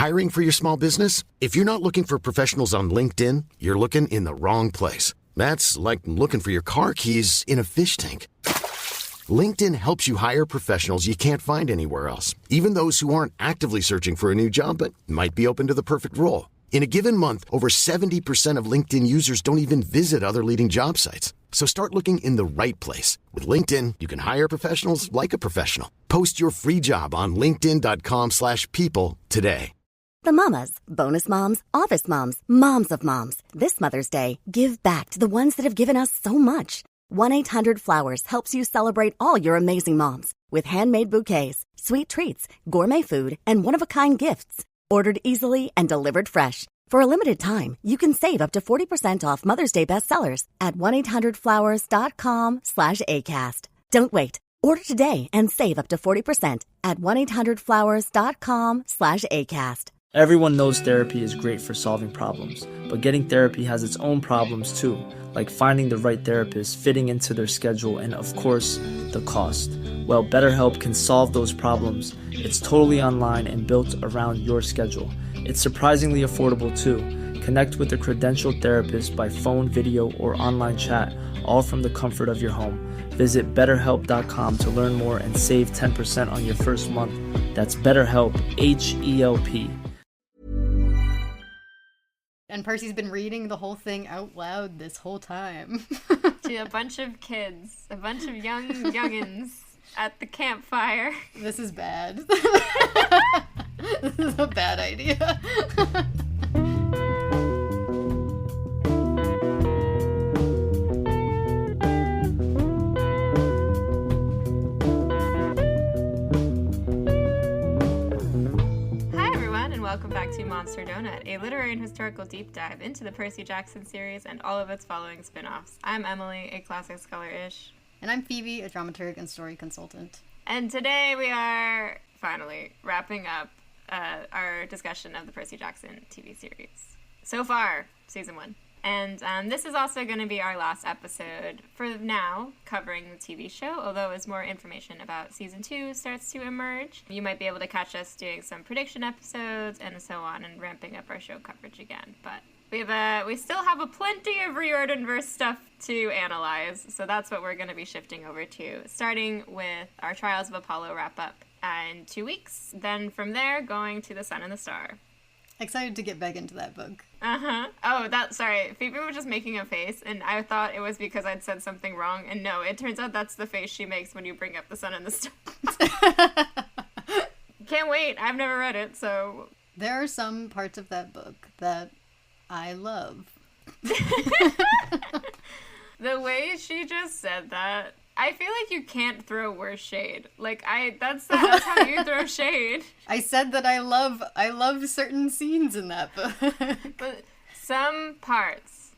Hiring for your small business? If you're not looking for professionals on LinkedIn, you're looking in the wrong place. That's like looking for your car keys in a fish tank. LinkedIn helps you hire professionals you can't find anywhere else, even those who aren't actively searching for a new job but might be open to the perfect role. In a given month, over 70% of LinkedIn users don't even visit other leading job sites. So start looking in the right place. With LinkedIn, you can hire professionals like a professional. Post your free job on linkedin.com/people today. The mamas, bonus moms, office moms, moms of moms. This Mother's Day, give back to the ones that have given us so much. 1-800-Flowers helps you celebrate all your amazing moms with handmade bouquets, sweet treats, gourmet food, and one-of-a-kind gifts. Ordered easily and delivered fresh. For a limited time, you can save up to 40% off Mother's Day bestsellers at 1-800-Flowers.com/ACAST. Don't wait. Order today and save up to 40% at 1-800-Flowers.com/ACAST. Everyone knows therapy is great for solving problems, but getting therapy has its own problems too, like finding the right therapist, fitting into their schedule, and of course, the cost. Well, BetterHelp can solve those problems. It's totally online and built around your schedule. It's surprisingly affordable too. Connect with a credentialed therapist by phone, video, or online chat, all from the comfort of your home. Visit BetterHelp.com to learn more and save 10% on your first month. That's BetterHelp, H-E-L-P. And Percy's been reading the whole thing out loud this whole time. To a bunch of kids, a bunch of youngins at the campfire. This is bad. This is a bad idea. Welcome back to Monster Donut, a literary and historical deep dive into the Percy Jackson series and all of its following spin-offs. I'm Emily, a classic scholar-ish. And I'm Phoebe, a dramaturg and story consultant. And today we are finally wrapping up our discussion of the Percy Jackson TV series. So far, season 1. And this is also going to be our last episode for now, covering the TV show, although as more information about season 2 starts to emerge, you might be able to catch us doing some prediction episodes and so on, and ramping up our show coverage again. But we still have a plenty of Riordanverse stuff to analyze, so that's what we're going to be shifting over to, starting with our Trials of Apollo wrap-up in 2 weeks. Then from there, going to The Sun and the Star. Excited to get back into that book. Uh-huh. Oh, sorry. Phoebe was just making a face, and I thought it was because I'd said something wrong, and no, it turns out that's the face she makes when you bring up The Sun and the Star. Can't wait. I've never read it, so... There are some parts of that book that I love. The way she just said that, I feel like you can't throw worse shade. Like, that's how you throw shade. I said that I love certain scenes in that book. But some parts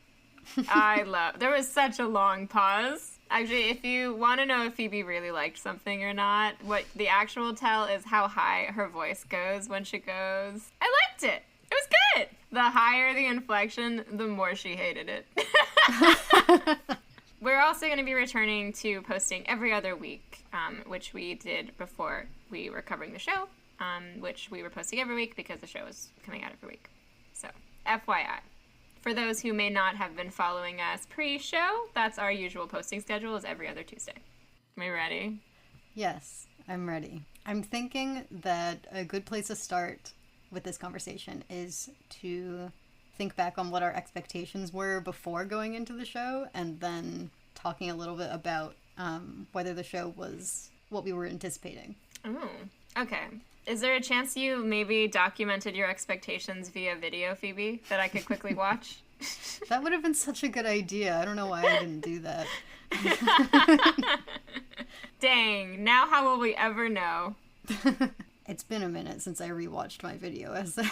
I love. There was such a long pause. Actually, if you want to know if Phoebe really liked something or not, what the actual tell is how high her voice goes when she goes, I liked it. It was good. The higher the inflection, the more she hated it. We're also going to be returning to posting every other week, which we did before we were covering the show, which we were posting every week because the show is coming out every week. So, FYI. For those who may not have been following us pre-show, that's our usual posting schedule, is every other Tuesday. Are you ready? Yes, I'm ready. I'm thinking that a good place to start with this conversation is to think back on what our expectations were before going into the show, and then talking a little bit about whether the show was what we were anticipating. Oh, okay. Is there a chance you maybe documented your expectations via video, Phoebe, that I could quickly watch? That would have been such a good idea. I don't know why I didn't do that. Dang, now how will we ever know? It's been a minute since I rewatched my video essay.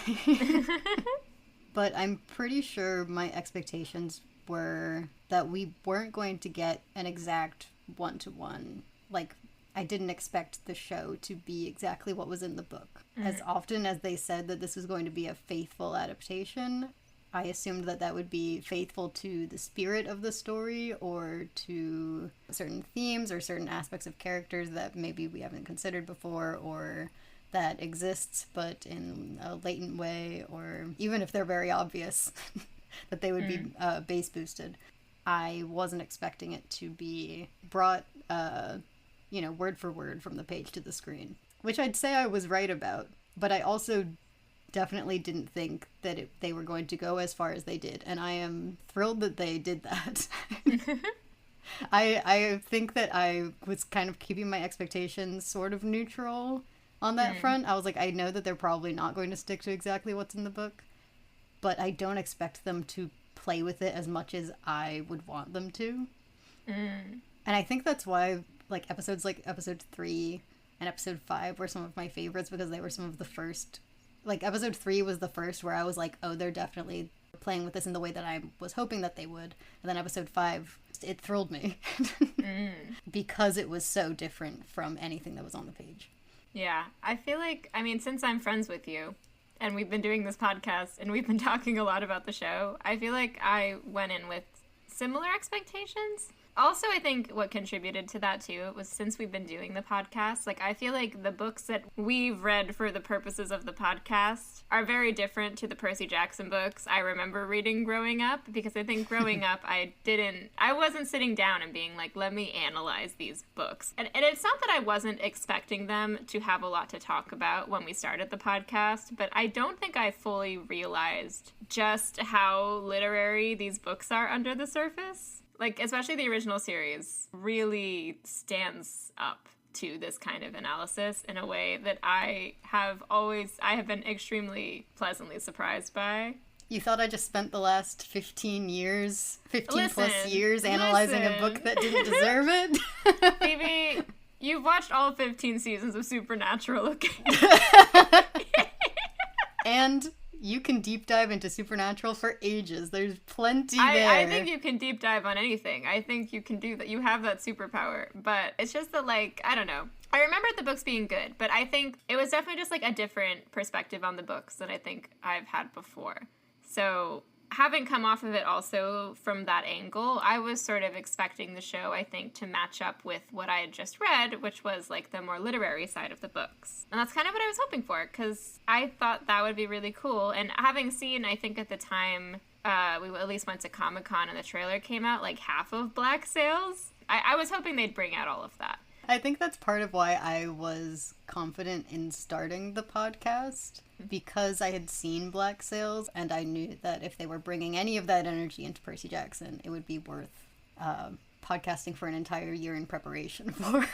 But I'm pretty sure my expectations were that we weren't going to get an exact one-to-one. Like, I didn't expect the show to be exactly what was in the book. Mm-hmm. As often as they said that this was going to be a faithful adaptation, I assumed that that would be faithful to the spirit of the story or to certain themes or certain aspects of characters that maybe we haven't considered before, or that exists, but in a latent way, or even if they're very obvious, that they would be bass boosted. I wasn't expecting it to be brought, word for word from the page to the screen, which I'd say I was right about. But I also definitely didn't think that they were going to go as far as they did, and I am thrilled that they did that. I think that I was kind of keeping my expectations sort of neutral on that front. I was like, I know that they're probably not going to stick to exactly what's in the book, but I don't expect them to play with it as much as I would want them to. And I think that's why episodes like episode 3 and episode 5 were some of my favorites, because they were some of the first. Episode 3 was the first where I was like, oh, they're definitely playing with this in the way that I was hoping that they would. And then episode 5, it thrilled me because it was so different from anything that was on the page. Yeah, I feel like, since I'm friends with you and we've been doing this podcast and we've been talking a lot about the show, I feel like I went in with similar expectations. Also, I think what contributed to that, too, was since we've been doing the podcast, I feel like the books that we've read for the purposes of the podcast are very different to the Percy Jackson books I remember reading growing up, because I think growing up, I wasn't sitting down and being like, let me analyze these books. And it's not that I wasn't expecting them to have a lot to talk about when we started the podcast, but I don't think I fully realized just how literary these books are under the surface. Especially the original series really stands up to this kind of analysis in a way that I have been extremely pleasantly surprised by. You thought I just spent the last 15 plus years analyzing a book that didn't deserve it? Baby, you've watched all 15 seasons of Supernatural, okay? And you can deep dive into Supernatural for ages. There's plenty there. I think you can deep dive on anything. I think you can do that. You have that superpower. But it's just that, I don't know. I remember the books being good, but I think it was definitely just, a different perspective on the books than I think I've had before. So, having come off of it also from that angle, I was sort of expecting the show, I think, to match up with what I had just read, which was, the more literary side of the books. And that's kind of what I was hoping for, because I thought that would be really cool. And having seen, I think at the time, we at least went to Comic-Con and the trailer came out, half of Black Sails, I was hoping they'd bring out all of that. I think that's part of why I was confident in starting the podcast, because I had seen Black Sails, and I knew that if they were bringing any of that energy into Percy Jackson, it would be worth podcasting for an entire year in preparation for.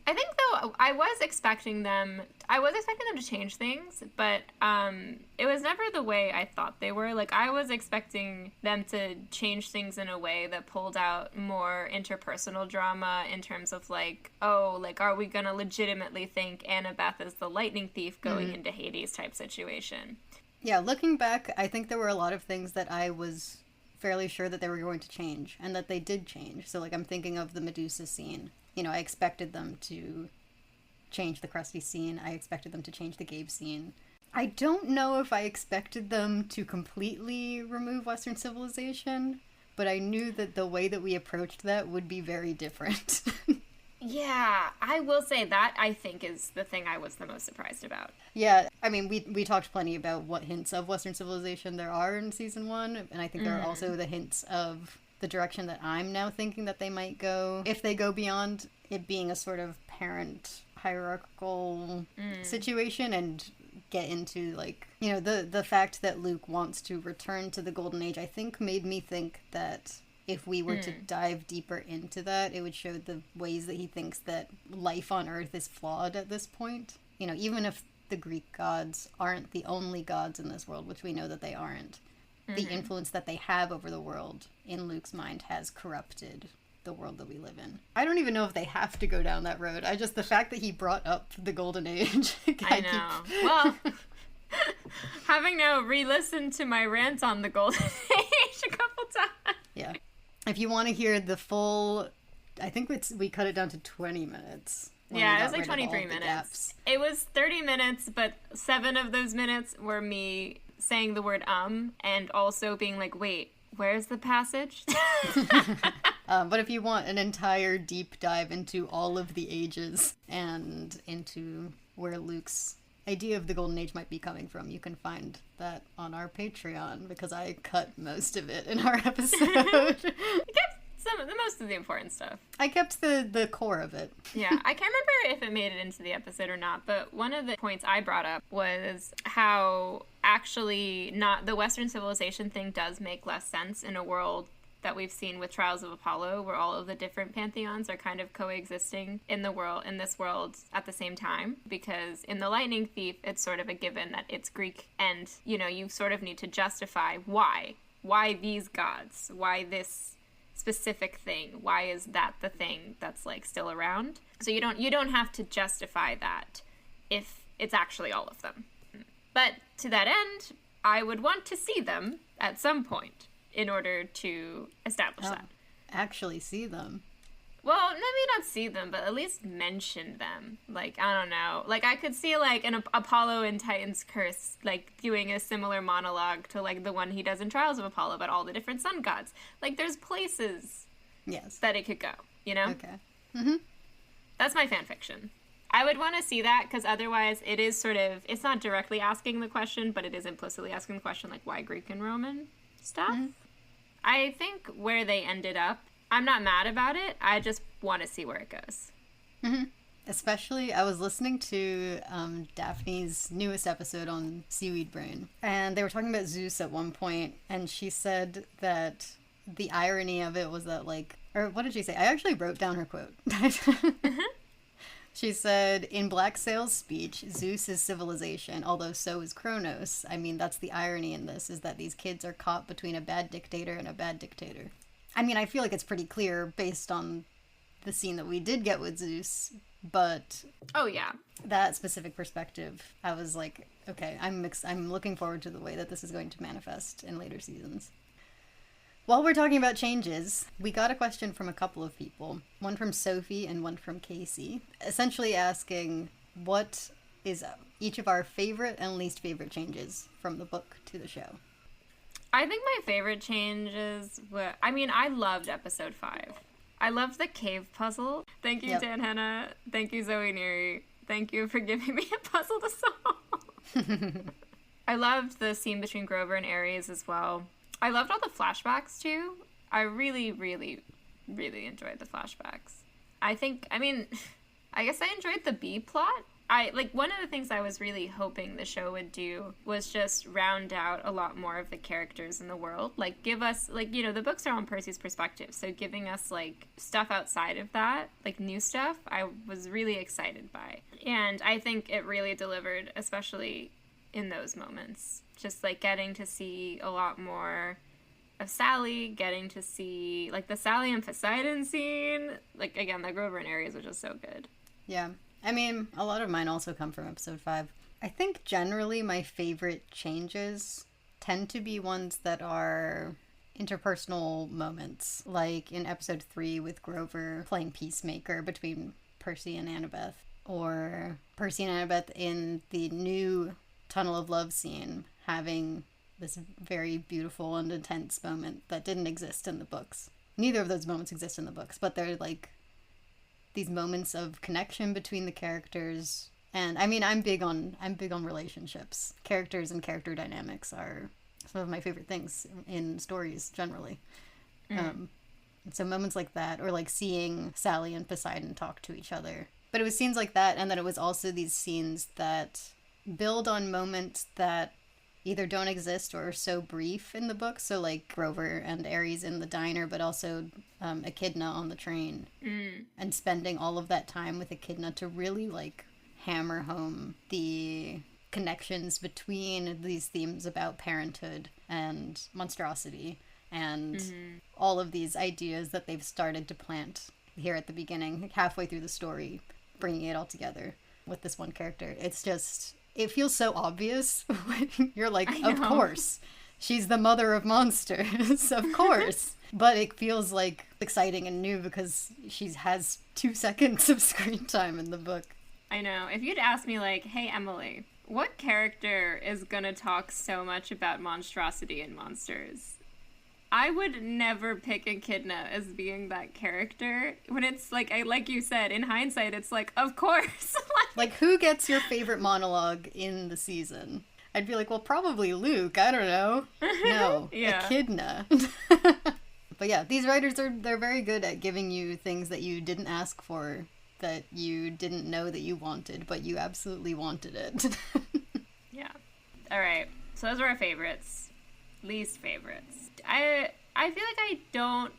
I think, though, I was expecting them to change things, but it was never the way I thought they were. I was expecting them to change things in a way that pulled out more interpersonal drama in terms of, are we going to legitimately think Annabeth is the lightning thief going into Hades type situation? Yeah, looking back, I think there were a lot of things that I was fairly sure that they were going to change, and that they did change. So, I'm thinking of the Medusa scene. I expected them to change the Krusty scene. I expected them to change the Gabe scene. I don't know if I expected them to completely remove Western civilization, but I knew that the way that we approached that would be very different. Yeah, I will say that, I think, is the thing I was the most surprised about. Yeah, we talked plenty about what hints of Western civilization there are in season 1, and I think there are also the hints of the direction that I'm now thinking that they might go, if they go beyond it being a sort of parent hierarchical situation and get into the fact that Luke wants to return to the Golden Age, I think made me think that if we were to dive deeper into that, it would show the ways that he thinks that life on Earth is flawed at this point. Even if the Greek gods aren't the only gods in this world, which we know that they aren't, the influence that they have over the world in Luke's mind has corrupted the world that we live in. I don't even know if they have to go down that road. The fact that he brought up the Golden Age. I know. Well, having now re-listened to my rant on the Golden Age a couple times. Yeah. If you want to hear the full, I think we cut it down to 20 minutes. Yeah, it was 23 minutes. It was 30 minutes, but 7 of those minutes were me saying the word and also being like, wait, where's the passage? But if you want an entire deep dive into all of the ages and into where Luke's idea of the Golden Age might be coming from, you can find that on our Patreon, because I cut most of it in our episode. Most of the important stuff. I kept the core of it. Yeah, I can't remember if it made it into the episode or not, but one of the points I brought up was how actually not the Western civilization thing does make less sense in a world that we've seen with Trials of Apollo, where all of the different pantheons are kind of coexisting in this world at the same time. Because in The Lightning Thief, it's sort of a given that it's Greek, and you sort of need to justify why these gods, why this specific thing, why is that the thing that's like still around. So you don't have to justify that if it's actually all of them. But to that end, I would want to see them at some point in order to establish that. Actually see them. Well, maybe not see them, but at least mention them. Like, I don't know. Like, I could see, like, an Apollo in Titan's Curse, like, doing a similar monologue to, like, the one he does in Trials of Apollo about all the different sun gods. Like, there's places that it could go, Okay. Mm-hmm. That's my fan fiction. I would want to see that, because otherwise it is sort of, it's not directly asking the question, but it is implicitly asking the question, like, why Greek and Roman stuff? Mm-hmm. I think where they ended up, I'm not mad about it. I just want to see where it goes. Mm-hmm. Especially, I was listening to Daphne's newest episode on Seaweed Brain, and they were talking about Zeus at one point, and she said that the irony of it was that, like, or what did she say? I actually wrote down her quote. She said, in Black Sail's speech, Zeus is civilization, although so is Kronos. I mean, that's the irony in this, is that these kids are caught between a bad dictator and a bad dictator. I mean, I feel like it's pretty clear based on the scene that we did get with Zeus, but... Oh, yeah. That specific perspective, I was like, okay, I'm looking forward to the way that this is going to manifest in later seasons. While we're talking about changes, we got a question from a couple of people, one from Sophie and one from Casey, essentially asking what is each of our favorite and least favorite changes from the book to the show. I think my favorite changes were, I loved episode 5. I loved the cave puzzle. Thank you, Dan Henna. Thank you, Zoe Neary. Thank you for giving me a puzzle to solve. I loved the scene between Grover and Ares as well. I loved all the flashbacks, too. I really, really, really enjoyed the flashbacks. I guess I enjoyed the B plot. One of the things I was really hoping the show would do was just round out a lot more of the characters in the world. Like, give us, the books are on Percy's perspective, so giving us, stuff outside of that, new stuff, I was really excited by. And I think it really delivered, especially in those moments. Just, getting to see a lot more of Sally, getting to see, the Sally and Poseidon scene. Again, the Grover and Ares was just so good. Yeah. I mean, a lot of mine also come from episode 5. I think generally my favorite changes tend to be ones that are interpersonal moments, like in episode 3 with Grover playing peacemaker between Percy and Annabeth, or Percy and Annabeth in the new Tunnel of Love scene having this very beautiful and intense moment that didn't exist in the books. Neither of those moments exist in the books, but they're these moments of connection between the characters. And I'm big on relationships. Characters and character dynamics are some of my favorite things in stories generally. So moments like that, or seeing Sally and Poseidon talk to each other. But it was scenes like that, and then it was also these scenes that build on moments that either don't exist or are so brief in the book. So Grover and Ares in the diner, but also Echidna on the train. And spending all of that time with Echidna to really hammer home the connections between these themes about parenthood and monstrosity and all of these ideas that they've started to plant here at the beginning, halfway through the story, bringing it all together with this one character. It's just... It feels so obvious when you're of course, she's the mother of monsters, of course. But it feels exciting and new because she has 2 seconds of screen time in the book. I know. If you'd asked me hey, Emily, what character is gonna talk so much about monstrosity and monsters? I would never pick Echidna as being that character. When it's like you said, in hindsight, it's of course. Like, who gets your favorite monologue in the season? I'd be like, well, probably Luke. I don't know. No, Echidna. But yeah, these writers they're very good at giving you things that you didn't ask for, that you didn't know that you wanted, but you absolutely wanted it. Yeah. All right. So those are our favorites. Least favorites. I feel like I don't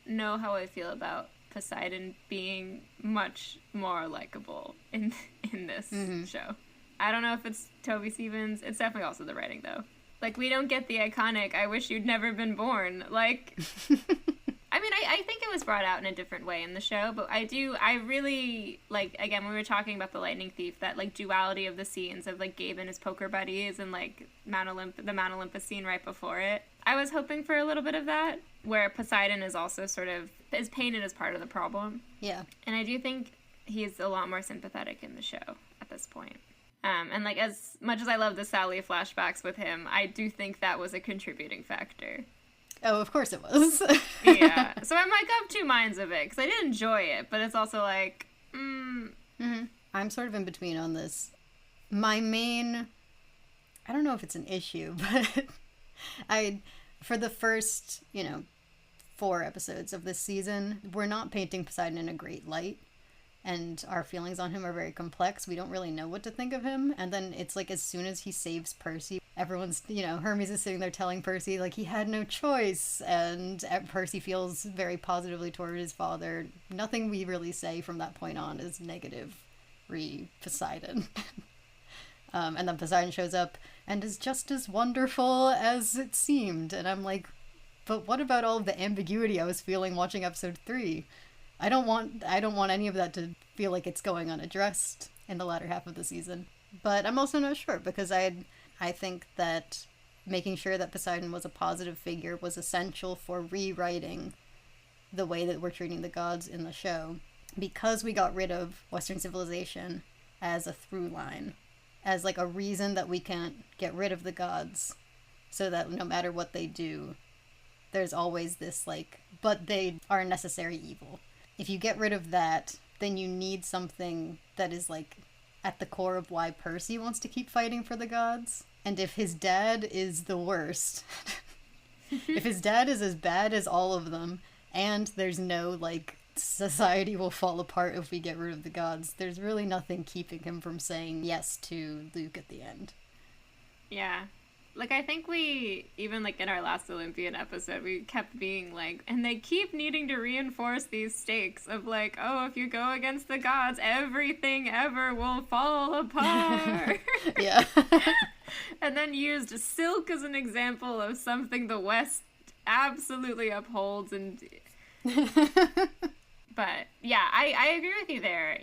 know how I feel about Poseidon being much more likable in this show. I don't know if it's Toby Stephens. It's definitely also the writing, though. Like, we don't get the iconic, I wish you'd never been born. Like, I mean, I think it was brought out in a different way in the show, but I really, like, again, when we were talking about the Lightning Thief, that, like, duality of the scenes of, like, Gabe and his poker buddies and, like, the Mount Olympus scene right before it. I was hoping for a little bit of that, where Poseidon is also sort of, is painted as part of the problem. Yeah. And I do think he's a lot more sympathetic in the show at this point. And, like, as much as I love the Sally flashbacks with him, I do think that was a contributing factor. Oh, of course it was. Yeah. So I'm, like, of two minds of it, because I did enjoy it, but it's also, like, I'm sort of in between on this. My main... I don't know if it's an issue, but for the first, 4 episodes of this season, we're not painting Poseidon in a great light. And our feelings on him are very complex. We don't really know what to think of him. And then it's like, as soon as he saves Percy, everyone's, Hermes is sitting there telling Percy, like, he had no choice. And Percy feels very positively toward his father. Nothing we really say from that point on is negative Poseidon. And then Poseidon shows up and is just as wonderful as it seemed. And I'm like, but what about all of the ambiguity I was feeling watching episode 3? I don't want any of that to feel like it's going unaddressed in the latter half of the season. But I'm also not sure, because I think that making sure that Poseidon was a positive figure was essential for rewriting the way that we're treating the gods in the show, because we got rid of Western civilization as a through line, as like a reason that we can't get rid of the gods, so that no matter what they do, there's always this, like, but they are a necessary evil. If you get rid of that, then you need something that is, like, at the core of why Percy wants to keep fighting for the gods. And if his dad is the worst, if his dad is as bad as all of them, and there's no, like, society will fall apart if we get rid of the gods, there's really nothing keeping him from saying yes to Luke at the end. Yeah. Like, I think we, even, like, in our last Olympian episode, we kept being, like, and they keep needing to reinforce these stakes of, like, oh, if you go against the gods, everything ever will fall apart. Yeah. And then used silk as an example of something the West absolutely upholds and... But, yeah, I agree with you there.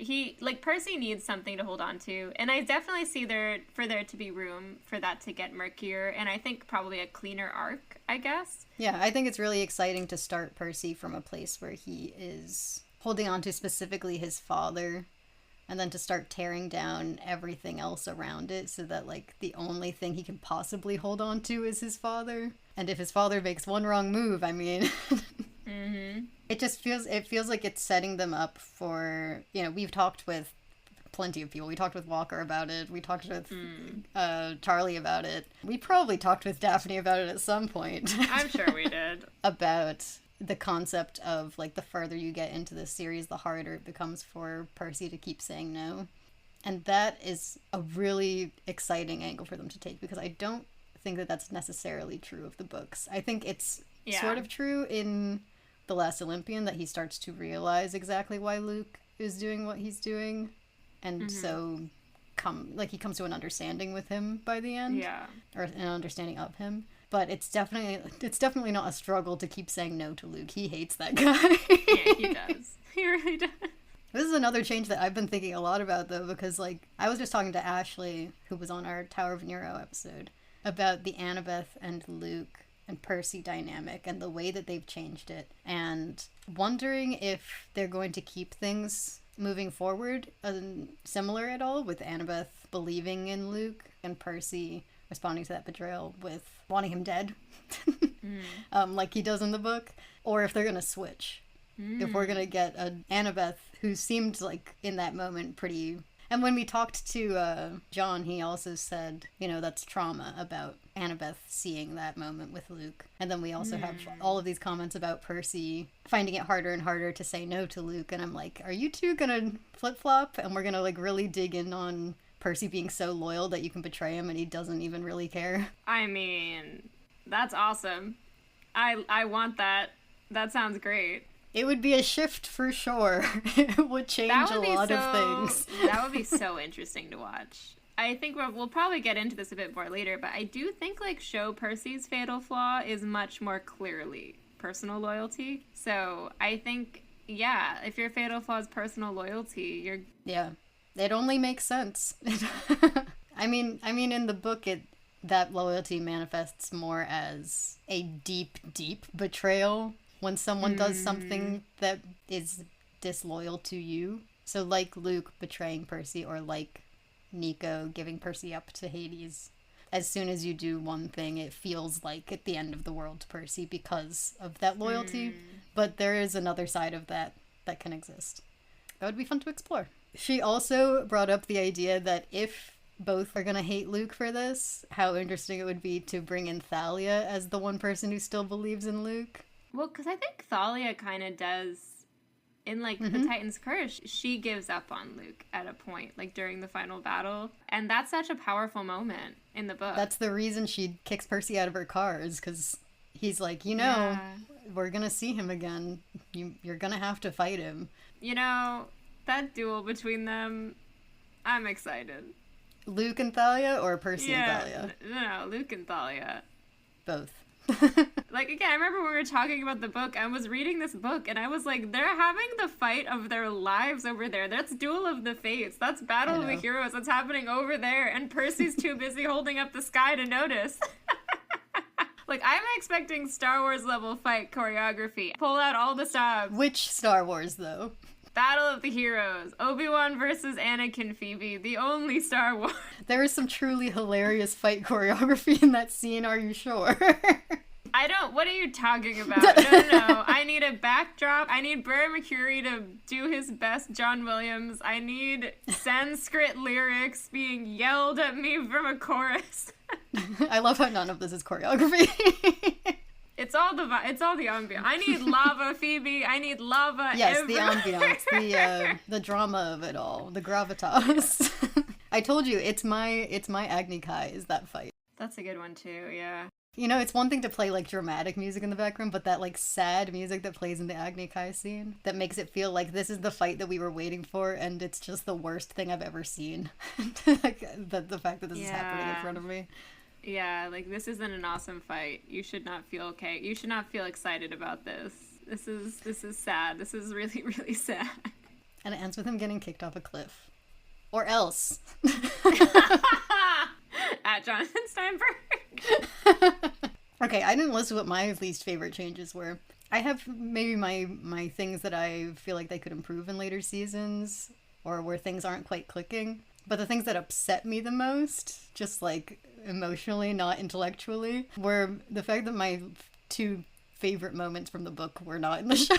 Percy needs something to hold on to, and I definitely see there to be room for that to get murkier, and I think probably a cleaner arc, I guess. Yeah, I think it's really exciting to start Percy from a place where he is holding on to specifically his father, and then to start tearing down everything else around it, so that, like, the only thing he can possibly hold on to is his father. And if his father makes one wrong move, I mean... Mm-hmm. It feels like it's setting them up for, we've talked with plenty of people. We talked with Walker about it. We talked with Charlie about it. We probably talked with Daphne about it at some point. I'm sure we did. About the concept of, like, the further you get into this series, the harder it becomes for Percy to keep saying no. And that is a really exciting angle for them to take, because I don't think that that's necessarily true of the books. I think it's sort of true in The Last Olympian, that he starts to realize exactly why Luke is doing what he's doing, and so he comes to an understanding with him by the end, or an understanding of him. But it's definitely not a struggle to keep saying no to Luke. He hates that guy. Yeah, he does. He really does. This is another change that I've been thinking a lot about, though, because, like, I was just talking to Ashley, who was on our Tower of Nero episode, about the Annabeth and Luke and Percy dynamic and the way that they've changed it, and wondering if they're going to keep things moving forward similar at all, with Annabeth believing in Luke and Percy responding to that betrayal with wanting him dead, like he does in the book, or if they're going to switch. If we're going to get an Annabeth who seemed like in that moment pretty And when we talked to John, he also said, that's trauma about Annabeth seeing that moment with Luke. And then we also have all of these comments about Percy finding it harder and harder to say no to Luke. And I'm like, are you two gonna flip-flop? And we're gonna like really dig in on Percy being so loyal that you can betray him and he doesn't even really care. I mean, that's awesome. I want that. That sounds great. It would be a shift for sure. It would change a lot of things. That would be so interesting to watch. I think we'll probably get into this a bit more later, but I do think like show Percy's fatal flaw is much more clearly personal loyalty. So I think, yeah, if your fatal flaw is personal loyalty, you're... Yeah, it only makes sense. I mean, in the book, that loyalty manifests more as a deep, deep betrayal when someone does something that is disloyal to you. So like Luke betraying Percy, or like Nico giving Percy up to Hades. As soon as you do one thing, it feels like at the end of the world to Percy because of that loyalty. But there is another side of that can exist. That would be fun to explore. She also brought up the idea that if both are going to hate Luke for this, how interesting it would be to bring in Thalia as the one person who still believes in Luke. Well, because I think Thalia kind of does, in, like, the Titan's Curse, she gives up on Luke at a point, like, during the final battle. And that's such a powerful moment in the book. That's the reason she kicks Percy out of her car, is because he's like, we're going to see him again. You're going to have to fight him. That duel between them, I'm excited. Luke and Thalia, or Percy and Thalia? No, Luke and Thalia. Both. Like, again, I remember when we were talking about the book, I was reading this book, and I was like, they're having the fight of their lives over there. That's Duel of the Fates. That's Battle of the Heroes. That's happening over there, and Percy's too busy holding up the sky to notice. Like, I'm expecting Star Wars level fight choreography. Pull out all the stops. Which Star Wars, though? Battle of the Heroes. Obi-Wan versus Anakin Phoebe. The only Star Wars. There is some truly hilarious fight choreography in that scene, are you sure? What are you talking about? No. I need a backdrop. I need Barry McCreary to do his best John Williams. I need Sanskrit lyrics being yelled at me from a chorus. I love how none of this is choreography. It's all the ambiance. I need lava, Phoebe. I need lava. Yes, the ambiance, the drama of it all, the gravitas. I told you, it's my Agni Kai is that fight. That's a good one too. Yeah. It's one thing to play like dramatic music in the background, but that like sad music that plays in the Agni Kai scene that makes it feel like this is the fight that we were waiting for, and it's just the worst thing I've ever seen. Like the fact that this is happening in front of me. Yeah, like, this isn't an awesome fight. You should not feel okay. You should not feel excited about this. This is sad. This is really, really sad. And it ends with him getting kicked off a cliff. Or else. At Jonathan Steinberg. Okay, I didn't list what my least favorite changes were. I have maybe my things that I feel like they could improve in later seasons, or where things aren't quite clicking. But the things that upset me the most, just like emotionally, not intellectually, were the fact that my two favorite moments from the book were not in the show.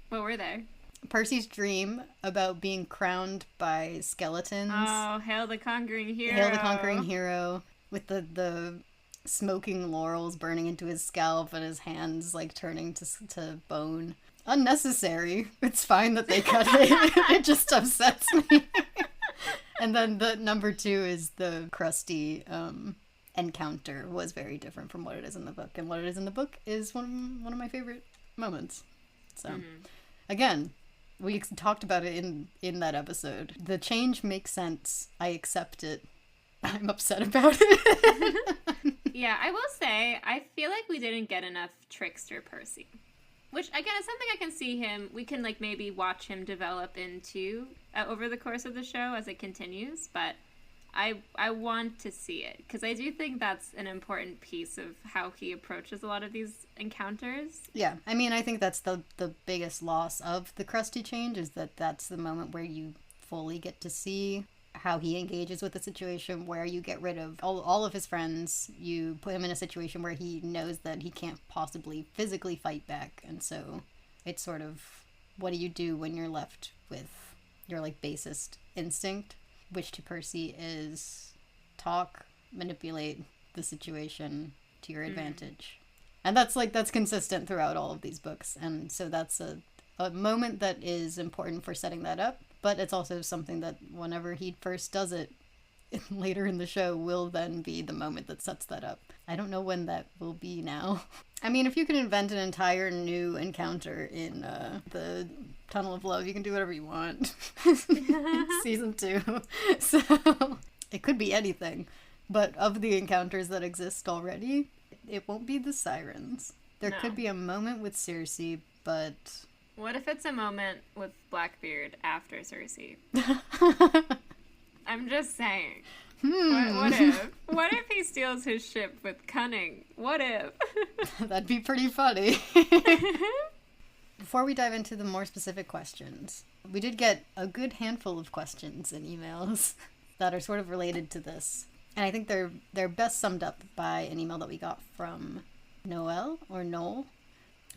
What were they? Percy's dream about being crowned by skeletons. Oh, Hail the Conquering Hero. Hail the Conquering Hero. With the smoking laurels burning into his scalp and his hands like turning to bone. Unnecessary. It's fine that they cut it. It just upsets me. And then the number two is the crusty encounter was very different from what it is in the book. And what it is in the book is one of my favorite moments. So, again, we talked about it in that episode. The change makes sense. I accept it. I'm upset about it. Yeah, I will say, I feel like we didn't get enough Trickster Percy. Which, again, is something I can see we can, like, maybe watch him develop into over the course of the show as it continues, but I want to see it, because I do think that's an important piece of how he approaches a lot of these encounters. Yeah, I mean, I think that's the biggest loss of the crusty change, is that that's the moment where you fully get to see how he engages with the situation, where you get rid of all of his friends, you put him in a situation where he knows that he can't possibly physically fight back, and so it's sort of, what do you do when you're left with your like basest instinct, which to Percy is talk, manipulate the situation to your advantage. And that's consistent throughout all of these books. And so that's a moment that is important for setting that up, but it's also something that whenever he first does it later in the show will then be the moment that sets that up. I don't know when that will be now. I mean, if you can invent an entire new encounter in the Tunnel of Love, you can do whatever you want. Season 2. So it could be anything. But of the encounters that exist already, it won't be the sirens. There could be a moment with Circe, but... What if it's a moment with Blackbeard after Cersei? I'm just saying. What if? What if he steals his ship with cunning? What if? That'd be pretty funny. Before we dive into the more specific questions, we did get a good handful of questions and emails that are sort of related to this. And I think they're best summed up by an email that we got from Noel,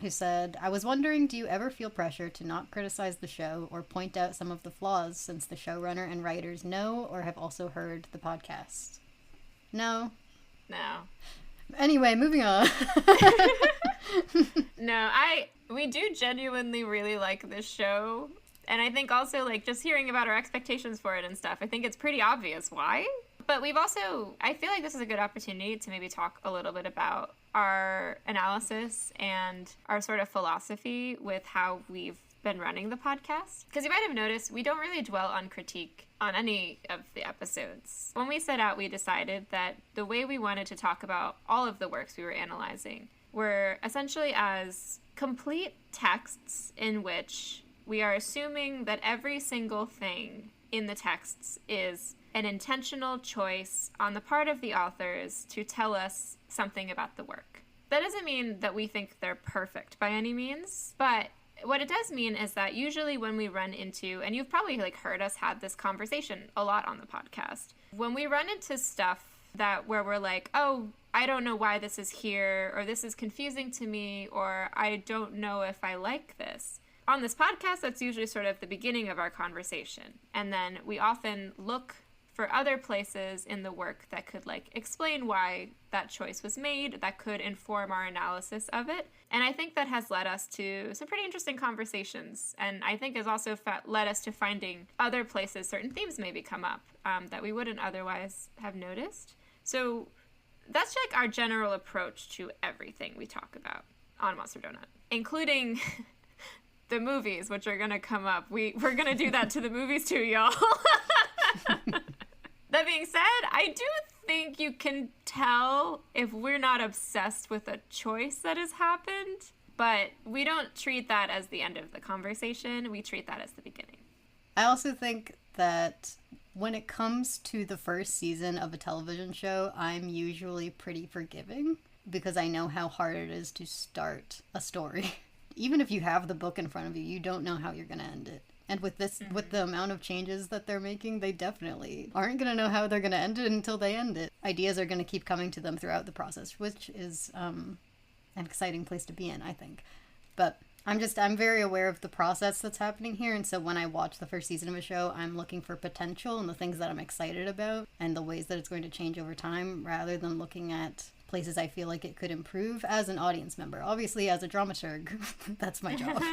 who said, I was wondering, do you ever feel pressure to not criticize the show or point out some of the flaws since the showrunner and writers know or have also heard the podcast? No. Anyway, moving on. No, we do genuinely really like this show. And I think also, like, just hearing about our expectations for it and stuff, I think it's pretty obvious why. But we've also, I feel like this is a good opportunity to maybe talk a little bit about our analysis and our sort of philosophy with how we've been running the podcast. Because you might have noticed we don't really dwell on critique on any of the episodes. When we set out, we decided that the way we wanted to talk about all of the works we were analyzing were essentially as complete texts in which we are assuming that every single thing in the texts is an intentional choice on the part of the authors to tell us something about the work. That doesn't mean that we think they're perfect by any means, but what it does mean is that usually when we run into, and you've probably like heard us have this conversation a lot on the podcast, when we run into stuff where we're like, oh, I don't know why this is here, or this is confusing to me, or I don't know if I like this. On this podcast, that's usually sort of the beginning of our conversation. And then we often look for other places in the work that could like explain why that choice was made, that could inform our analysis of it. And I think that has led us to some pretty interesting conversations. And I think has also led us to finding other places certain themes maybe come up that we wouldn't otherwise have noticed. So that's like our general approach to everything we talk about on Monster Donut, including the movies, which are going to come up. We're going to do that to the movies too, y'all. That being said, I do think you can tell if we're not obsessed with a choice that has happened, but we don't treat that as the end of the conversation. We treat that as the beginning. I also think that when it comes to the first season of a television show, I'm usually pretty forgiving because I know how hard it is to start a story. Even if you have the book in front of you, you don't know how you're going to end it. And with this, with the amount of changes that they're making, they definitely aren't going to know how they're going to end it until they end it. Ideas are going to keep coming to them throughout the process, which is an exciting place to be in, I think. But I'm very aware of the process that's happening here. And so when I watch the first season of a show, I'm looking for potential and the things that I'm excited about and the ways that it's going to change over time rather than looking at places I feel like it could improve as an audience member. Obviously, as a dramaturg, that's my job.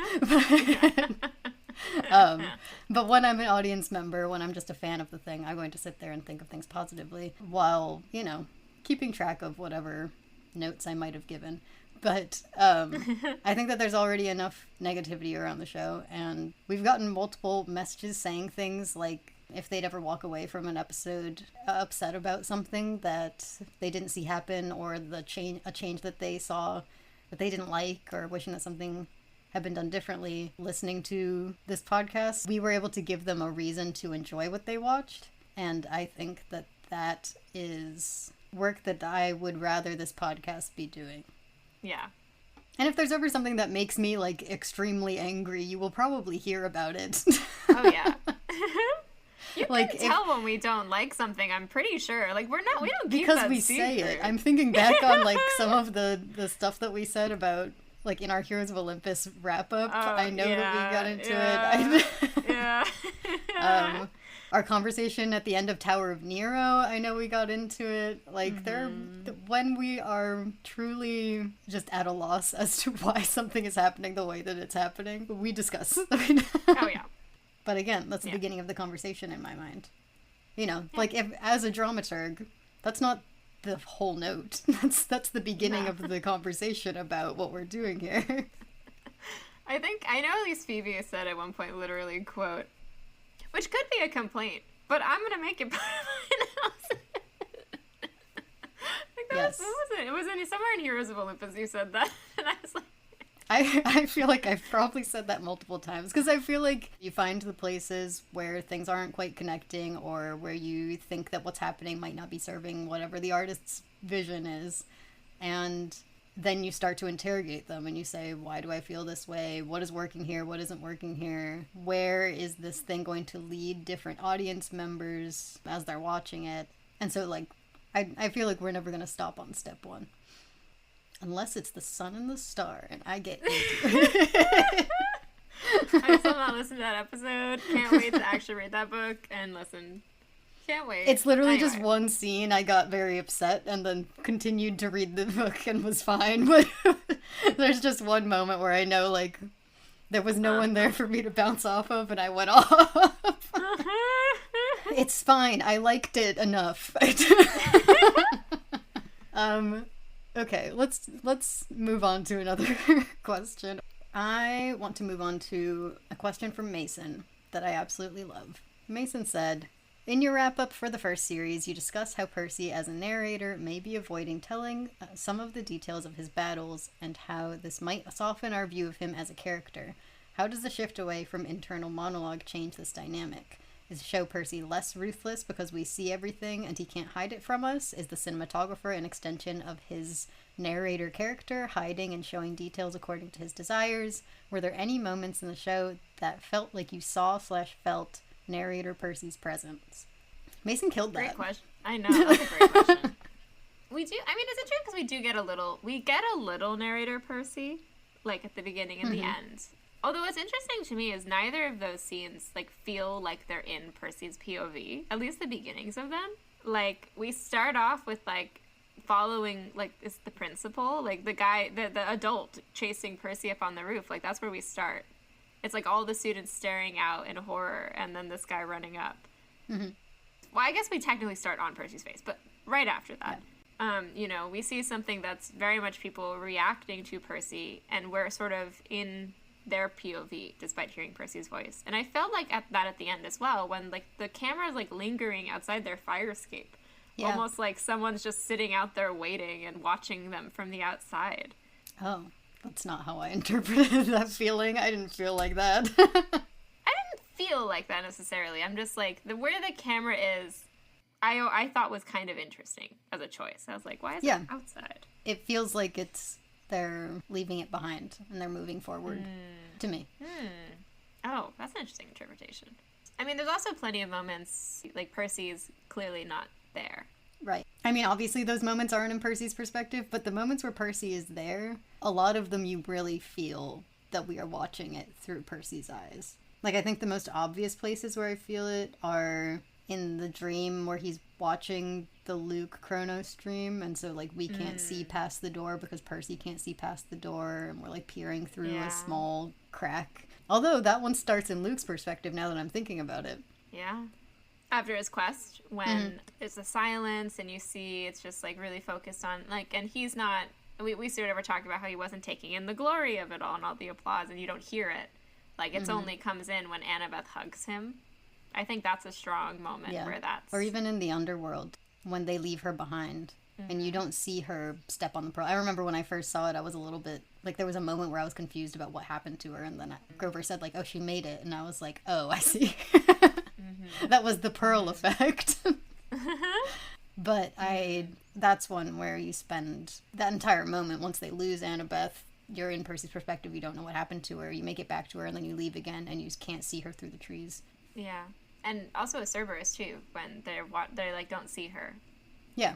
But when I'm an audience member, when I'm just a fan of the thing, I'm going to sit there and think of things positively while, keeping track of whatever notes I might have given. But I think that there's already enough negativity around the show, and we've gotten multiple messages saying things like if they'd ever walk away from an episode upset about something that they didn't see happen, or a change that they saw that they didn't like, or wishing that something had been done differently. Listening to this podcast, we were able to give them a reason to enjoy what they watched, and I think that that is work that I would rather this podcast be doing. Yeah. And if there's ever something that makes me like extremely angry, you will probably hear about it. Oh yeah. You can tell when we don't like something, I'm pretty sure. Like we don't keep because that we secret. say it. I'm thinking back on like some of the stuff that we said about like in our Heroes of Olympus wrap-up, Oh, I know that we got into it. Yeah. Our conversation at the end of Tower of Nero, I know we got into it. Like, when we are truly just at a loss as to why something is happening the way that it's happening, we discuss. Oh, yeah. But again, that's the beginning of the conversation in my mind. You know, like, if as a dramaturg, that's not the whole note. That's the beginning of the conversation about what we're doing here. I know at least Phoebe said at one point, literally, quote, which could be a complaint, but I'm going to make it part of my analysis. Yes. What was it? It was somewhere in Heroes of Olympus you said that. And I was like... I feel like I've probably said that multiple times, because I feel like you find the places where things aren't quite connecting, or where you think that what's happening might not be serving whatever the artist's vision is, and then you start to interrogate them and you say, why do I feel this way? What is working here? What isn't working here? Where is this thing going to lead different audience members as they're watching it? And so, like, I feel like we're never going to stop on step one. Unless it's the sun and the star, and I get into it. I still not listened to that episode. Can't wait to actually read that book and listen. Can't wait. It's literally just one scene. I got very upset and then continued to read the book and was fine. But there's just one moment where I know, like, there was no one there for me to bounce off of, and I went off. It's fine. I liked it enough. Okay, let's move on to another question. I want to move on to a question from Mason that I absolutely love. Mason said, in your wrap-up for the first series, you discuss how Percy, as a narrator, may be avoiding telling some of the details of his battles, and how this might soften our view of him as a character. How does the shift away from internal monologue change this dynamic? Is the show Percy less ruthless because we see everything and he can't hide it from us? Is the cinematographer an extension of his narrator character, hiding and showing details according to his desires? Were there any moments in the show that felt like you saw/felt narrator Percy's presence? Mason killed that. Great question. I know, that's a great question. We do, I mean, is it true? Because we get a little narrator Percy, like at the beginning and the end. Although what's interesting to me is neither of those scenes, like, feel like they're in Percy's POV, at least the beginnings of them. Like, we start off with, like, following, like, it's the principal, like, the guy, the adult chasing Percy up on the roof, like, that's where we start. It's, like, all the students staring out in horror, and then this guy running up. Mm-hmm. Well, I guess we technically start on Percy's face, but right after that. Yeah. You know, we see something that's very much people reacting to Percy, and we're sort of in their POV despite hearing Percy's voice. And I felt like at the end as well, when, like, the camera's, like, lingering outside their fire escape. Yeah. Almost like someone's just sitting out there waiting and watching them from the outside. Oh, that's not how I interpreted that feeling. I didn't feel like that. I didn't feel like that necessarily. I'm just like, where the camera is, I thought was kind of interesting as a choice. I was like, why is it outside? It feels like they're leaving it behind and they're moving forward to me. Oh, that's an interesting interpretation. I mean, there's also plenty of moments, like, Percy's clearly not there. Right. I mean, obviously those moments aren't in Percy's perspective, but the moments where Percy is there, a lot of them you really feel that we are watching it through Percy's eyes. Like, I think the most obvious places where I feel it are in the dream where he's watching the Luke Chronos dream, and so, like, we can't see past the door because Percy can't see past the door, and we're, like, peering through a small crack. Although that one starts in Luke's perspective now that I'm thinking about it. Yeah. After his quest, when it's a silence and you see it's just, like, really focused on, like, and he's not, we sort of were talking about how he wasn't taking in the glory of it all and all the applause, and you don't hear it. Like, it's only comes in when Annabeth hugs him. I think that's a strong moment where that's... Or even in the underworld, when they leave her behind, and you don't see her step on the pearl. I remember when I first saw it, I was a little bit... Like, there was a moment where I was confused about what happened to her, and then Grover said, like, oh, she made it, and I was like, oh, I see. That was the pearl effect. But that's one where you spend that entire moment, once they lose Annabeth, you're in Percy's perspective, you don't know what happened to her, you make it back to her, and then you leave again, and you can't see her through the trees. Yeah. And also a Cerberus, too, when they like, don't see her. Yeah.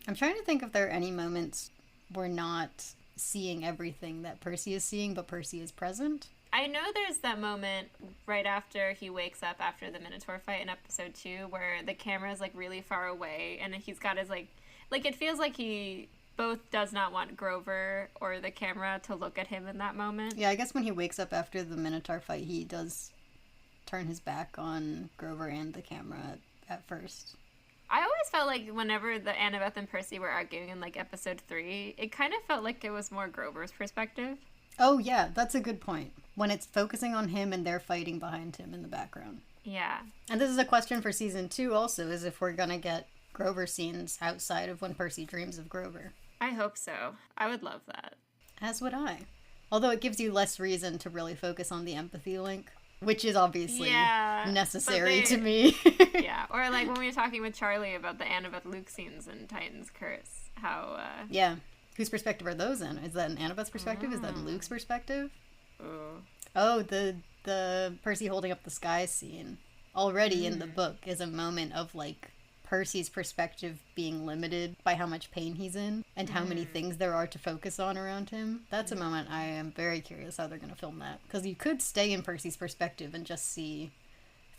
I'm trying to think if there are any moments we're not seeing everything that Percy is seeing, but Percy is present. I know there's that moment right after he wakes up after the Minotaur fight in episode 2 where the camera is like really far away and he's got his like it feels like he both does not want Grover or the camera to look at him in that moment. Yeah, I guess when he wakes up after the Minotaur fight, he does turn his back on Grover and the camera at first. I always felt like whenever the Annabeth and Percy were arguing in like episode 3, it kind of felt like it was more Grover's perspective. Oh yeah, that's a good point. When it's focusing on him and they're fighting behind him in the background. Yeah. And this is a question for season 2 also, is if we're gonna get Grover scenes outside of when Percy dreams of Grover. I hope so. I would love that. As would I. Although it gives you less reason to really focus on the empathy link, which is obviously necessary to me. Yeah, or like when we were talking with Charlie about the Annabeth Luke scenes in Titan's Curse, how... Yeah. Whose perspective are those in? Is that in Annabeth's perspective? Is that in Luke's perspective? Ooh. Oh, the Percy holding up the sky scene already in the book is a moment of like Percy's perspective being limited by how much pain he's in and how many things there are to focus on around him. That's a moment I am very curious how they're going to film that, because you could stay in Percy's perspective and just see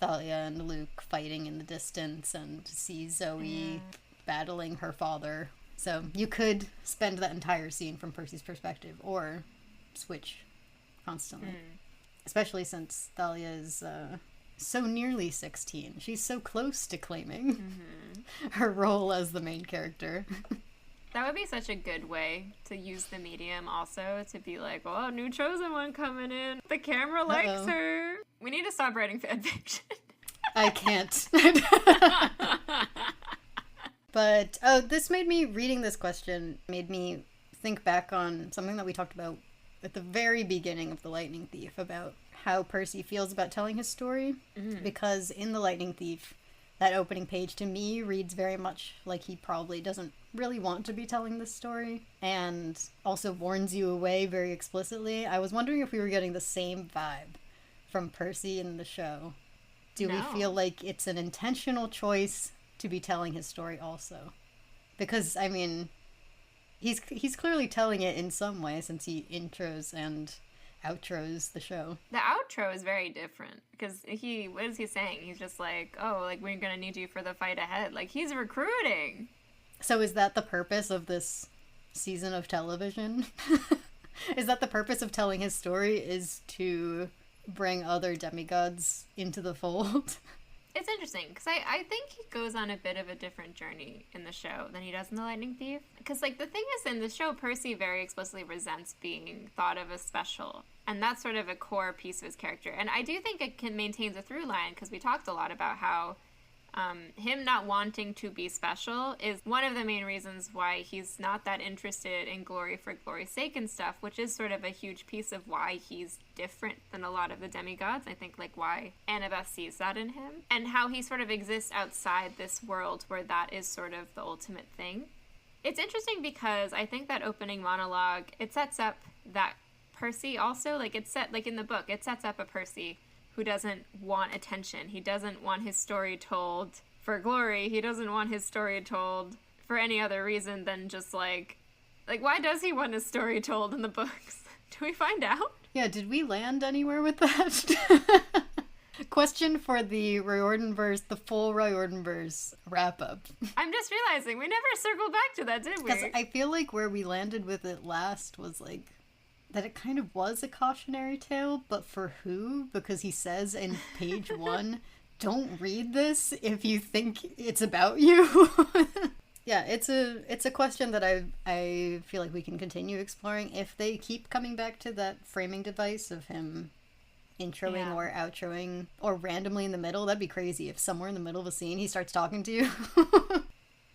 Thalia and Luke fighting in the distance and see Zoe battling her father. So you could spend that entire scene from Percy's perspective or switch constantly. Especially since Thalia is so nearly 16. She's so close to claiming her role as the main character. That would be such a good way to use the medium also, to be like, oh, new chosen one coming in. The camera likes her. We need to stop writing fanfiction. I can't. But, this made me, reading this question, made me think back on something that we talked about at the very beginning of The Lightning Thief, about how Percy feels about telling his story. Because in The Lightning Thief, that opening page to me reads very much like he probably doesn't really want to be telling this story, and also warns you away very explicitly. I was wondering if we were getting the same vibe from Percy in the show. Do we feel like it's an intentional choice to be telling his story also? Because, I mean, he's clearly telling it in some way, since he intros and outros the show. The outro is very different, because what is he saying? He's just like, oh, like, we're gonna need you for the fight ahead. Like, he's recruiting. So is that the purpose of this season of television? Is that the purpose of telling his story, is to bring other demigods into the fold? It's interesting, because I think he goes on a bit of a different journey in the show than he does in The Lightning Thief. Because, like, the thing is, in the show, Percy very explicitly resents being thought of as special. And that's sort of a core piece of his character. And I do think it maintains a through line, because we talked a lot about how him not wanting to be special is one of the main reasons why he's not that interested in glory for glory's sake and stuff, which is sort of a huge piece of why he's different than a lot of the demigods. I think, like, why Annabeth sees that in him, and how he sort of exists outside this world where that is sort of the ultimate thing. It's interesting because I think that opening monologue, it sets up that Percy also, like, it's set, like in the book, it sets up a Percy who doesn't want attention. He doesn't want his story told for glory. He doesn't want his story told for any other reason than just like why does he want his story told in the books? Do we find out? Yeah, did we land anywhere with that? Question for the Riordanverse, the full Riordanverse wrap-up. I'm just realizing we never circled back to that, did we? Because I feel like where we landed with it last was like that it kind of was a cautionary tale, but for who? Because he says in page 1, don't read this if you think it's about you. Yeah, it's a question that I feel like we can continue exploring if they keep coming back to that framing device of him introing or outroing, or randomly in the middle. That'd be crazy if somewhere in the middle of a scene he starts talking to you.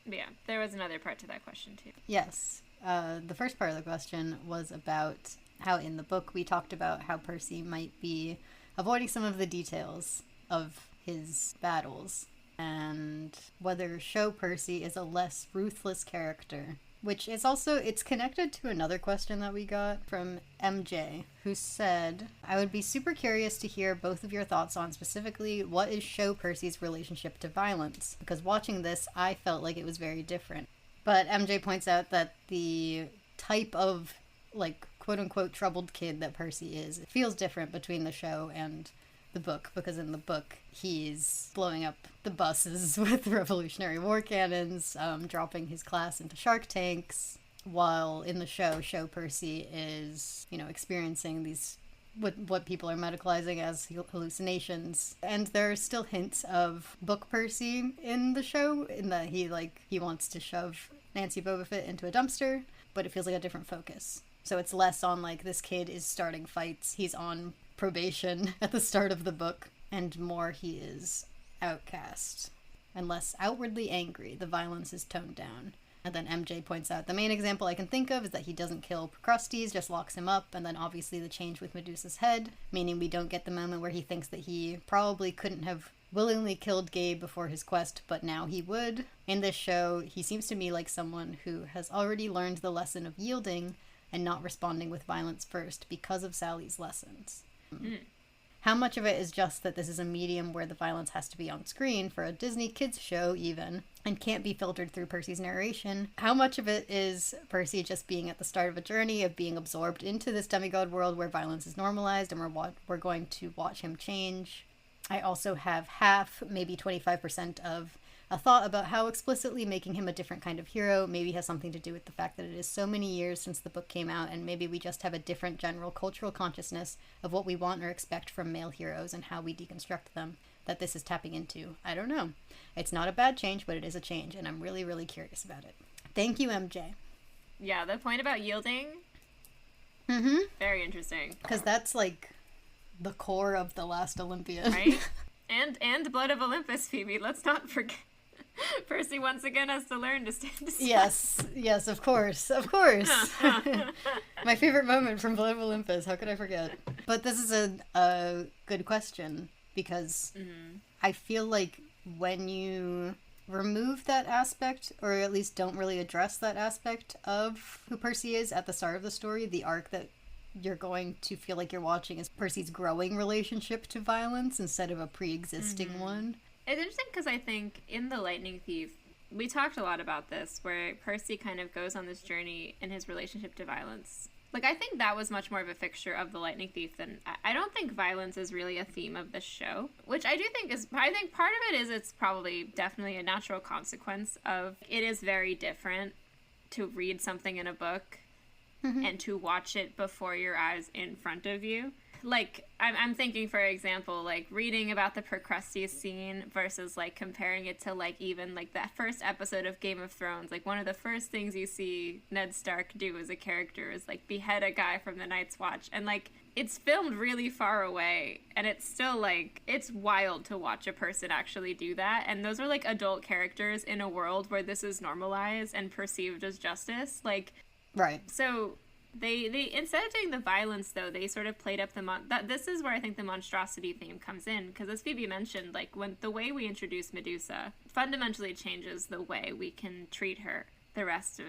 Yeah, there was another part to that question too. Yes. The first part of the question was about how in the book we talked about how Percy might be avoiding some of the details of his battles, and whether show Percy is a less ruthless character, which is also, it's connected to another question that we got from MJ, who said, I would be super curious to hear both of your thoughts on specifically what is show Percy's relationship to violence, because watching this I felt like it was very different. But MJ points out that the type of like, quote-unquote troubled kid that Percy is, it feels different between the show and the book, because in the book he's blowing up the buses with Revolutionary War cannons, dropping his class into shark tanks, while in the show Percy is, you know, experiencing these what people are medicalizing as hallucinations. And there are still hints of book Percy in the show, in that he wants to shove Nancy Boba Fett into a dumpster, but it feels like a different focus. So it's less on, like, this kid is starting fights, he's on probation at the start of the book, and more he is outcast and less outwardly angry. The violence is toned down. And then MJ points out, the main example I can think of is that he doesn't kill Procrustes, just locks him up, and then obviously the change with Medusa's head, meaning we don't get the moment where he thinks that he probably couldn't have willingly killed Gabe before his quest, but now he would. In this show, he seems to me like someone who has already learned the lesson of yielding and not responding with violence first because of Sally's lessons. How much of it is just that this is a medium where the violence has to be on screen for a Disney kids show even, and can't be filtered through Percy's narration? How much of it is Percy just being at the start of a journey of being absorbed into this demigod world where violence is normalized and we're going to watch him change? I also have half, maybe 25% of a thought about how explicitly making him a different kind of hero maybe has something to do with the fact that it is so many years since the book came out, and maybe we just have a different general cultural consciousness of what we want or expect from male heroes and how we deconstruct them that this is tapping into. I don't know. It's not a bad change, but it is a change, and I'm really, really curious about it. Thank you, MJ. Yeah, the point about yielding, very interesting. Because that's, like, the core of The Last Olympian. Right? And Blood of Olympus, Phoebe. Let's not forget. Percy once again has to learn to stand aside. Yes, of course. My favorite moment from Blood of Olympus. How could I forget? But this is a good question, because I feel like when you remove that aspect, or at least don't really address that aspect of who Percy is at the start of the story, the arc that you're going to feel like you're watching is Percy's growing relationship to violence instead of a pre-existing one. It's interesting because I think in The Lightning Thief, we talked a lot about this, where Percy kind of goes on this journey in his relationship to violence. Like, I think that was much more of a fixture of The Lightning Thief than... I don't think violence is really a theme of the show, which I do think is... I think part of it is it's probably definitely a natural consequence of... It is very different to read something in a book and to watch it before your eyes in front of you. Like, I'm thinking, for example, like, reading about the Procrustes scene versus, like, comparing it to, like, even, like, that first episode of Game of Thrones. Like, one of the first things you see Ned Stark do as a character is, like, behead a guy from the Night's Watch. And, like, it's filmed really far away, and it's still, like, it's wild to watch a person actually do that. And those are, like, adult characters in a world where this is normalized and perceived as justice. Like... Right. So... They instead of doing the violence, though, they sort of played up this is where I think the monstrosity theme comes in, because as Phoebe mentioned, like, when the way we introduce Medusa fundamentally changes the way we can treat her the rest of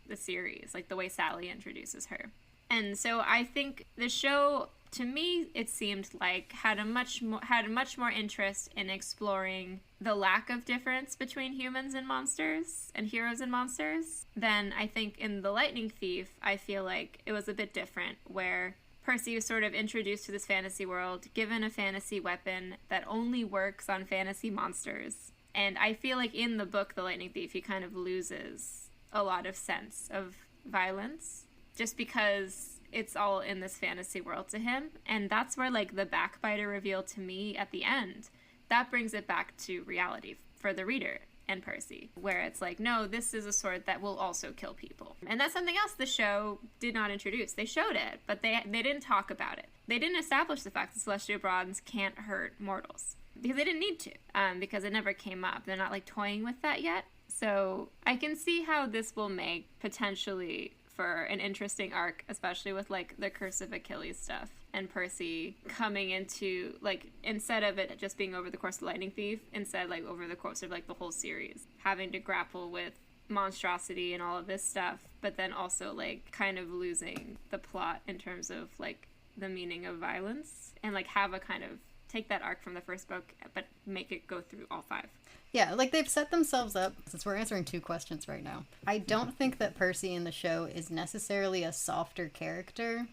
the series, like the way Sally introduces her. And so I think the show, to me, it seemed like had a much more interest in exploring the lack of difference between humans and monsters and heroes and monsters than I think in The Lightning Thief. I feel like it was a bit different, where Percy was sort of introduced to this fantasy world, given a fantasy weapon that only works on fantasy monsters. And I feel like in the book The Lightning Thief, he kind of loses a lot of sense of violence, just because it's all in this fantasy world to him. And that's where, like, the backbiter reveal to me at the end, that brings it back to reality for the reader and Percy, where it's like, no, this is a sword that will also kill people. And that's something else the show did not introduce. They showed it, but they didn't talk about it. They didn't establish the fact that celestial bronze can't hurt mortals, because they didn't need to, because it never came up. They're not, like, toying with that yet. So I can see how this will make potentially for an interesting arc, especially with, like, the Curse of Achilles stuff and Percy coming into, like, instead of it just being over the course of Lightning Thief, instead, like, over the course of, like, the whole series, having to grapple with monstrosity and all of this stuff, but then also, like, kind of losing the plot in terms of, like, the meaning of violence, and, like, have a kind of take that arc from the first book but make it go through all 5. Yeah, like they've set themselves up, since we're answering two questions right now. I don't think that Percy in the show is necessarily a softer character,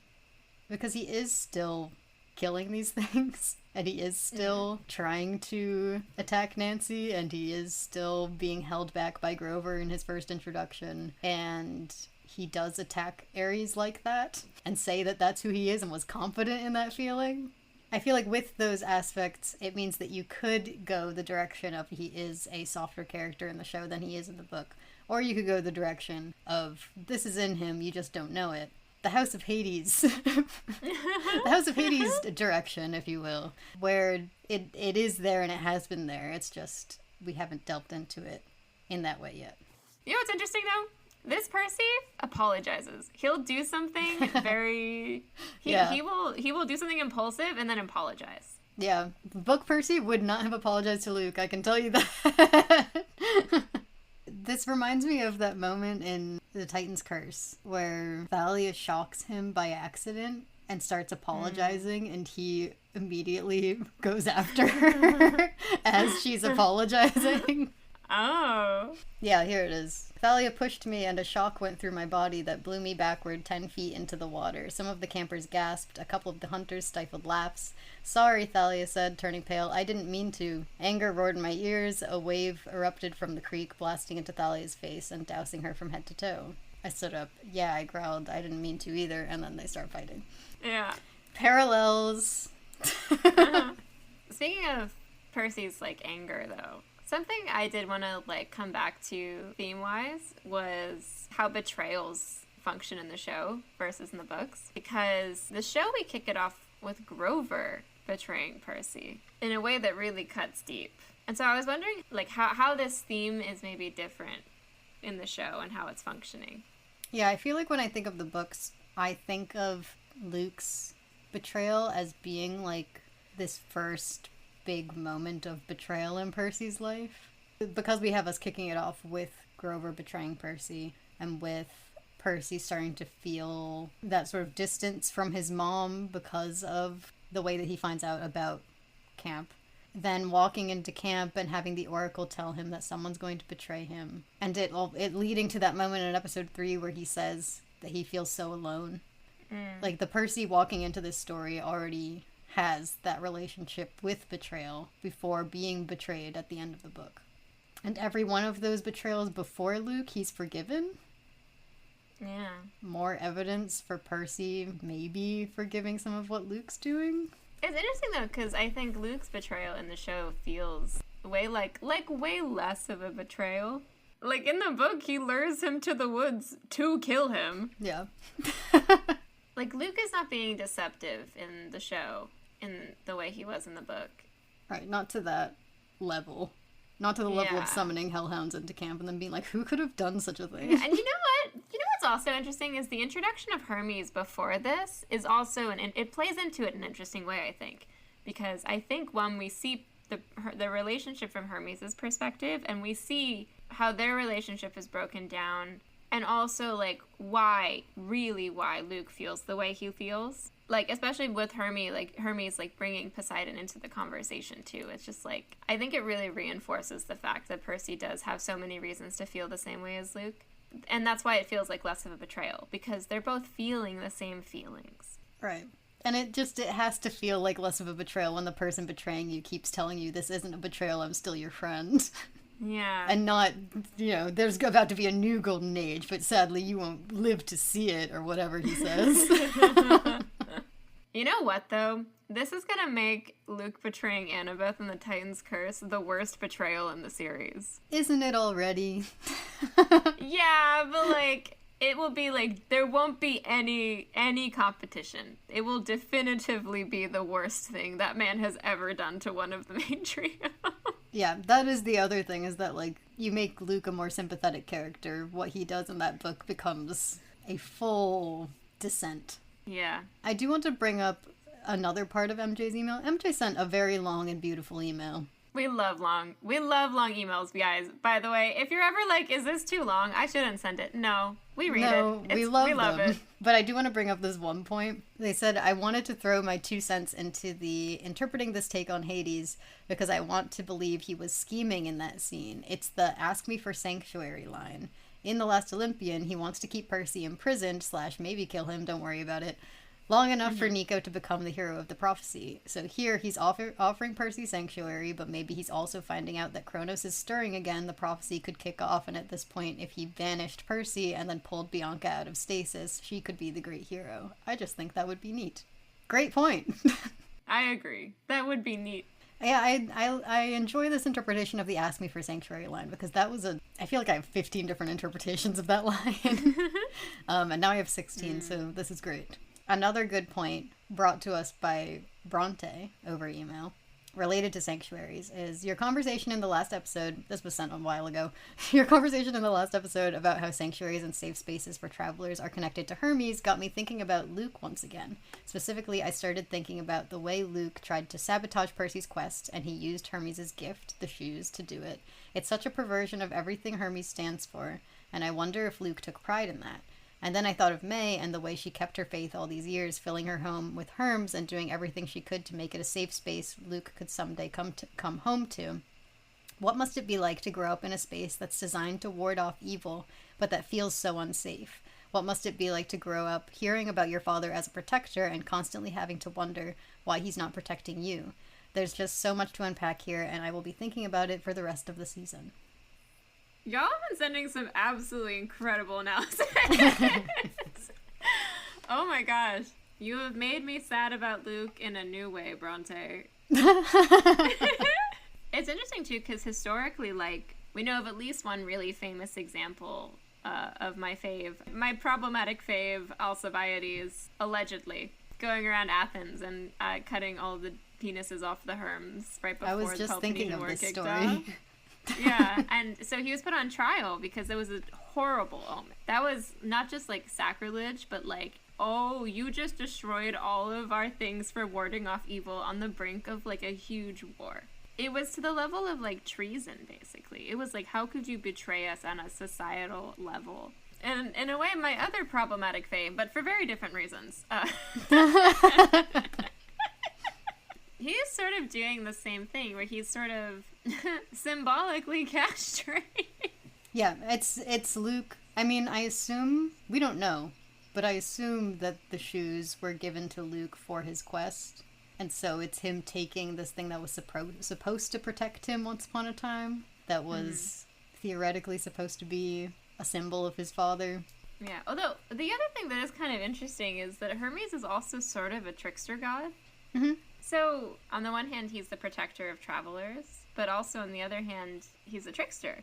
because he is still killing these things, and he is still trying to attack Nancy, and he is still being held back by Grover in his first introduction, and he does attack Ares like that, and say that that's who he is and was confident in that feeling. I feel like with those aspects, it means that you could go the direction of he is a softer character in the show than he is in the book. Or you could go the direction of this is in him, you just don't know it. The House of Hades. The House of Hades direction, if you will. Where it is there and it has been there. It's just we haven't delved into it in that way yet. You know what's interesting though? This Percy apologizes. He'll do something very... He will do something impulsive and then apologize. Yeah. Book Percy would not have apologized to Luke, I can tell you that. This reminds me of that moment in The Titan's Curse where Thalia shocks him by accident and starts apologizing, and he immediately goes after her as she's apologizing. Oh. Yeah, here it is. Thalia pushed me and a shock went through my body that blew me backward 10 feet into the water. Some of the campers gasped. A couple of the hunters stifled laughs. Sorry, Thalia said, turning pale. I didn't mean to. Anger roared in my ears. A wave erupted from the creek, blasting into Thalia's face and dousing her from head to toe. I stood up. Yeah, I growled. I didn't mean to either. And then they start fighting. Yeah. Parallels. Speaking of Percy's, anger, though, something I did want to, come back to theme-wise was how betrayals function in the show versus in the books. Because the show, we kick it off with Grover betraying Percy in a way that really cuts deep. And so I was wondering, how this theme is maybe different in the show and how it's functioning. Yeah, I feel like when I think of the books, I think of Luke's betrayal as being, this first big moment of betrayal in Percy's life. Because we have us kicking it off with Grover betraying Percy and with Percy starting to feel that sort of distance from his mom because of the way that he finds out about camp. Then walking into camp and having the Oracle tell him that someone's going to betray him. And it leading to that moment in episode 3 where he says that he feels so alone. The Percy walking into this story already has that relationship with betrayal before being betrayed at the end of the book. And every one of those betrayals before Luke, he's forgiven. Yeah. More evidence for Percy maybe forgiving some of what Luke's doing. It's interesting, though, because I think Luke's betrayal in the show feels way way less of a betrayal. In the book, he lures him to the woods to kill him. Yeah. Luke is not being deceptive in the show in the way he was in the book. Right, not to that level. Not to the level of summoning hellhounds into camp and then being like, who could have done such a thing? Yeah, and you know what? You know what's also interesting is the introduction of Hermes before this is also, it plays into it in an interesting way, I think. Because I think when we see the relationship from Hermes' perspective, and we see how their relationship is broken down, and also, why Luke feels the way he feels. Especially with Hermes, bringing Poseidon into the conversation, too. It's just, I think it really reinforces the fact that Percy does have so many reasons to feel the same way as Luke. And that's why it feels like less of a betrayal, because they're both feeling the same feelings. Right. And it has to feel like less of a betrayal when the person betraying you keeps telling you, this isn't a betrayal, I'm still your friend. Yeah. And not, there's about to be a new golden age, but sadly you won't live to see it, or whatever he says. You know what, though? This is gonna make Luke betraying Annabeth in the Titan's Curse the worst betrayal in the series. Isn't it already? Yeah, but, it will be, there won't be any competition. It will definitively be the worst thing that man has ever done to one of the main trio. Yeah, that is the other thing, is that, you make Luke a more sympathetic character. What he does in that book becomes a full descent. Yeah. I do want to bring up another part of MJ's email. MJ sent a very long and beautiful email. We love long emails, guys. By the way, if you're ever like, is this too long? I shouldn't send it. No, we read it. We love them. it. But I do want to bring up this one point. They said, I wanted to throw my 2 cents into the interpreting this take on Hades because I want to believe he was scheming in that scene. It's the ask me for sanctuary line. In The Last Olympian, he wants to keep Percy imprisoned / maybe kill him, don't worry about it, long enough for Nico to become the hero of the prophecy. So here he's offering Percy sanctuary, but maybe he's also finding out that Kronos is stirring again. The prophecy could kick off, and at this point, if he banished Percy and then pulled Bianca out of stasis, she could be the great hero. I just think that would be neat. Great point. I agree. That would be neat. Yeah, I enjoy this interpretation of the ask me for sanctuary line because that was I feel like I have 15 different interpretations of that line. And now I have 16, so this is great. Another good point brought to us by Bronte over email related to sanctuaries is your conversation in the last episode. This was sent a while ago. Your conversation in the last episode about how sanctuaries and safe spaces for travelers are connected to Hermes got me thinking about Luke once again. Specifically, I started thinking about the way Luke tried to sabotage Percy's quest and he used Hermes' gift, the shoes, to do it. It's such a perversion of everything Hermes stands for, and I wonder if Luke took pride in that. And then I thought of May and the way she kept her faith all these years, filling her home with Hermes and doing everything she could to make it a safe space Luke could someday come home to. What must it be like to grow up in a space that's designed to ward off evil, but that feels so unsafe? What must it be like to grow up hearing about your father as a protector and constantly having to wonder why he's not protecting you? There's just so much to unpack here, and I will be thinking about it for the rest of the season. Y'all have been sending some absolutely incredible analysis. Oh my gosh. You have made me sad about Luke in a new way, Bronte. It's interesting, too, because historically, like, we know of at least one really famous example of my problematic fave, Alcibiades, allegedly going around Athens and cutting all the penises off the Herms right before I was just thinking of this story. Yeah, and so he was put on trial because it was a horrible omen. That was not just like sacrilege, but like, oh, you just destroyed all of our things for warding off evil on the brink of like a huge war. It was to the level of like treason, basically. It was like, how could you betray us on a societal level? And in a way, my other problematic fave, but for very different reasons. He's sort of doing the same thing where he's sort of symbolically castrating. Yeah, it's Luke. I mean, I assume, we don't know, but I assume that the shoes were given to Luke for his quest. And so it's him taking this thing that was supposed to protect him once upon a time, that was theoretically supposed to be a symbol of his father. Yeah, although the other thing that is kind of interesting is that Hermes is also sort of a trickster god. Mm-hmm. So, on the one hand, he's the protector of travelers, but also on the other hand, he's a trickster.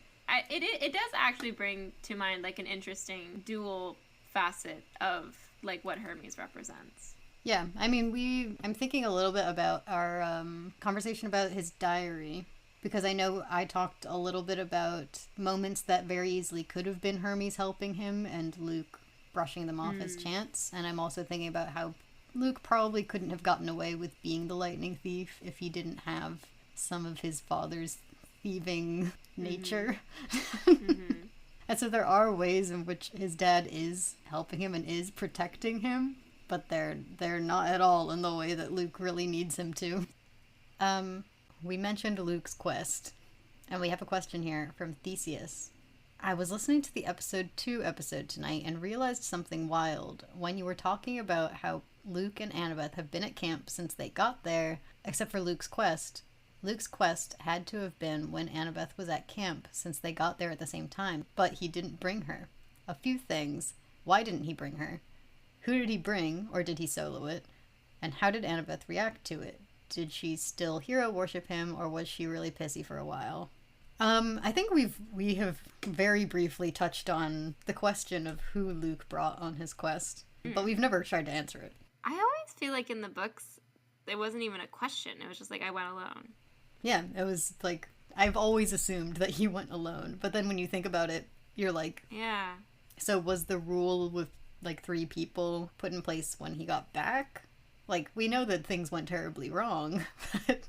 It does actually bring to mind, like, an interesting dual facet of, like, what Hermes represents. Yeah, I mean, I'm thinking a little bit about our conversation about his diary, because I know I talked a little bit about moments that very easily could have been Hermes helping him and Luke brushing them off as chance, and I'm also thinking about how Luke probably couldn't have gotten away with being the lightning thief if he didn't have some of his father's thieving nature. And so there are ways in which his dad is helping him and is protecting him, but they're not at all in the way that Luke really needs him to. We mentioned Luke's quest, and we have a question here from Theseus. I was listening to the episode 2 episode tonight and realized something wild when you were talking about how Luke and Annabeth have been at camp since they got there, except for Luke's quest. Luke's quest had to have been when Annabeth was at camp, since they got there at the same time, but he didn't bring her. A few things. Why didn't he bring her? Who did he bring, or did he solo it? And how did Annabeth react to it? Did she still hero worship him, or was she really pissy for a while? I think we have very briefly touched on the question of who Luke brought on his quest, but we've never tried to answer it. I always feel like in the books, it wasn't even a question. It was just like, I went alone. Yeah, it was like, I've always assumed that he went alone. But then when you think about it, you're like... Yeah. So was the rule with, like, 3 people put in place when he got back? Like, we know that things went terribly wrong, but...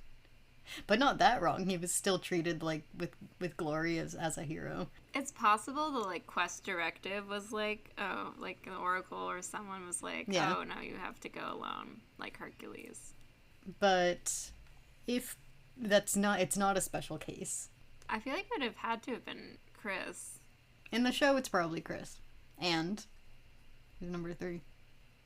But not that wrong. He was still treated like with glory as a hero. It's possible the like quest directive was like, oh, like an oracle or someone was like, oh no, you have to go alone, like Hercules. But if it's not a special case. I feel like it would have had to have been Chris. In the show, it's probably Chris. And who's number 3?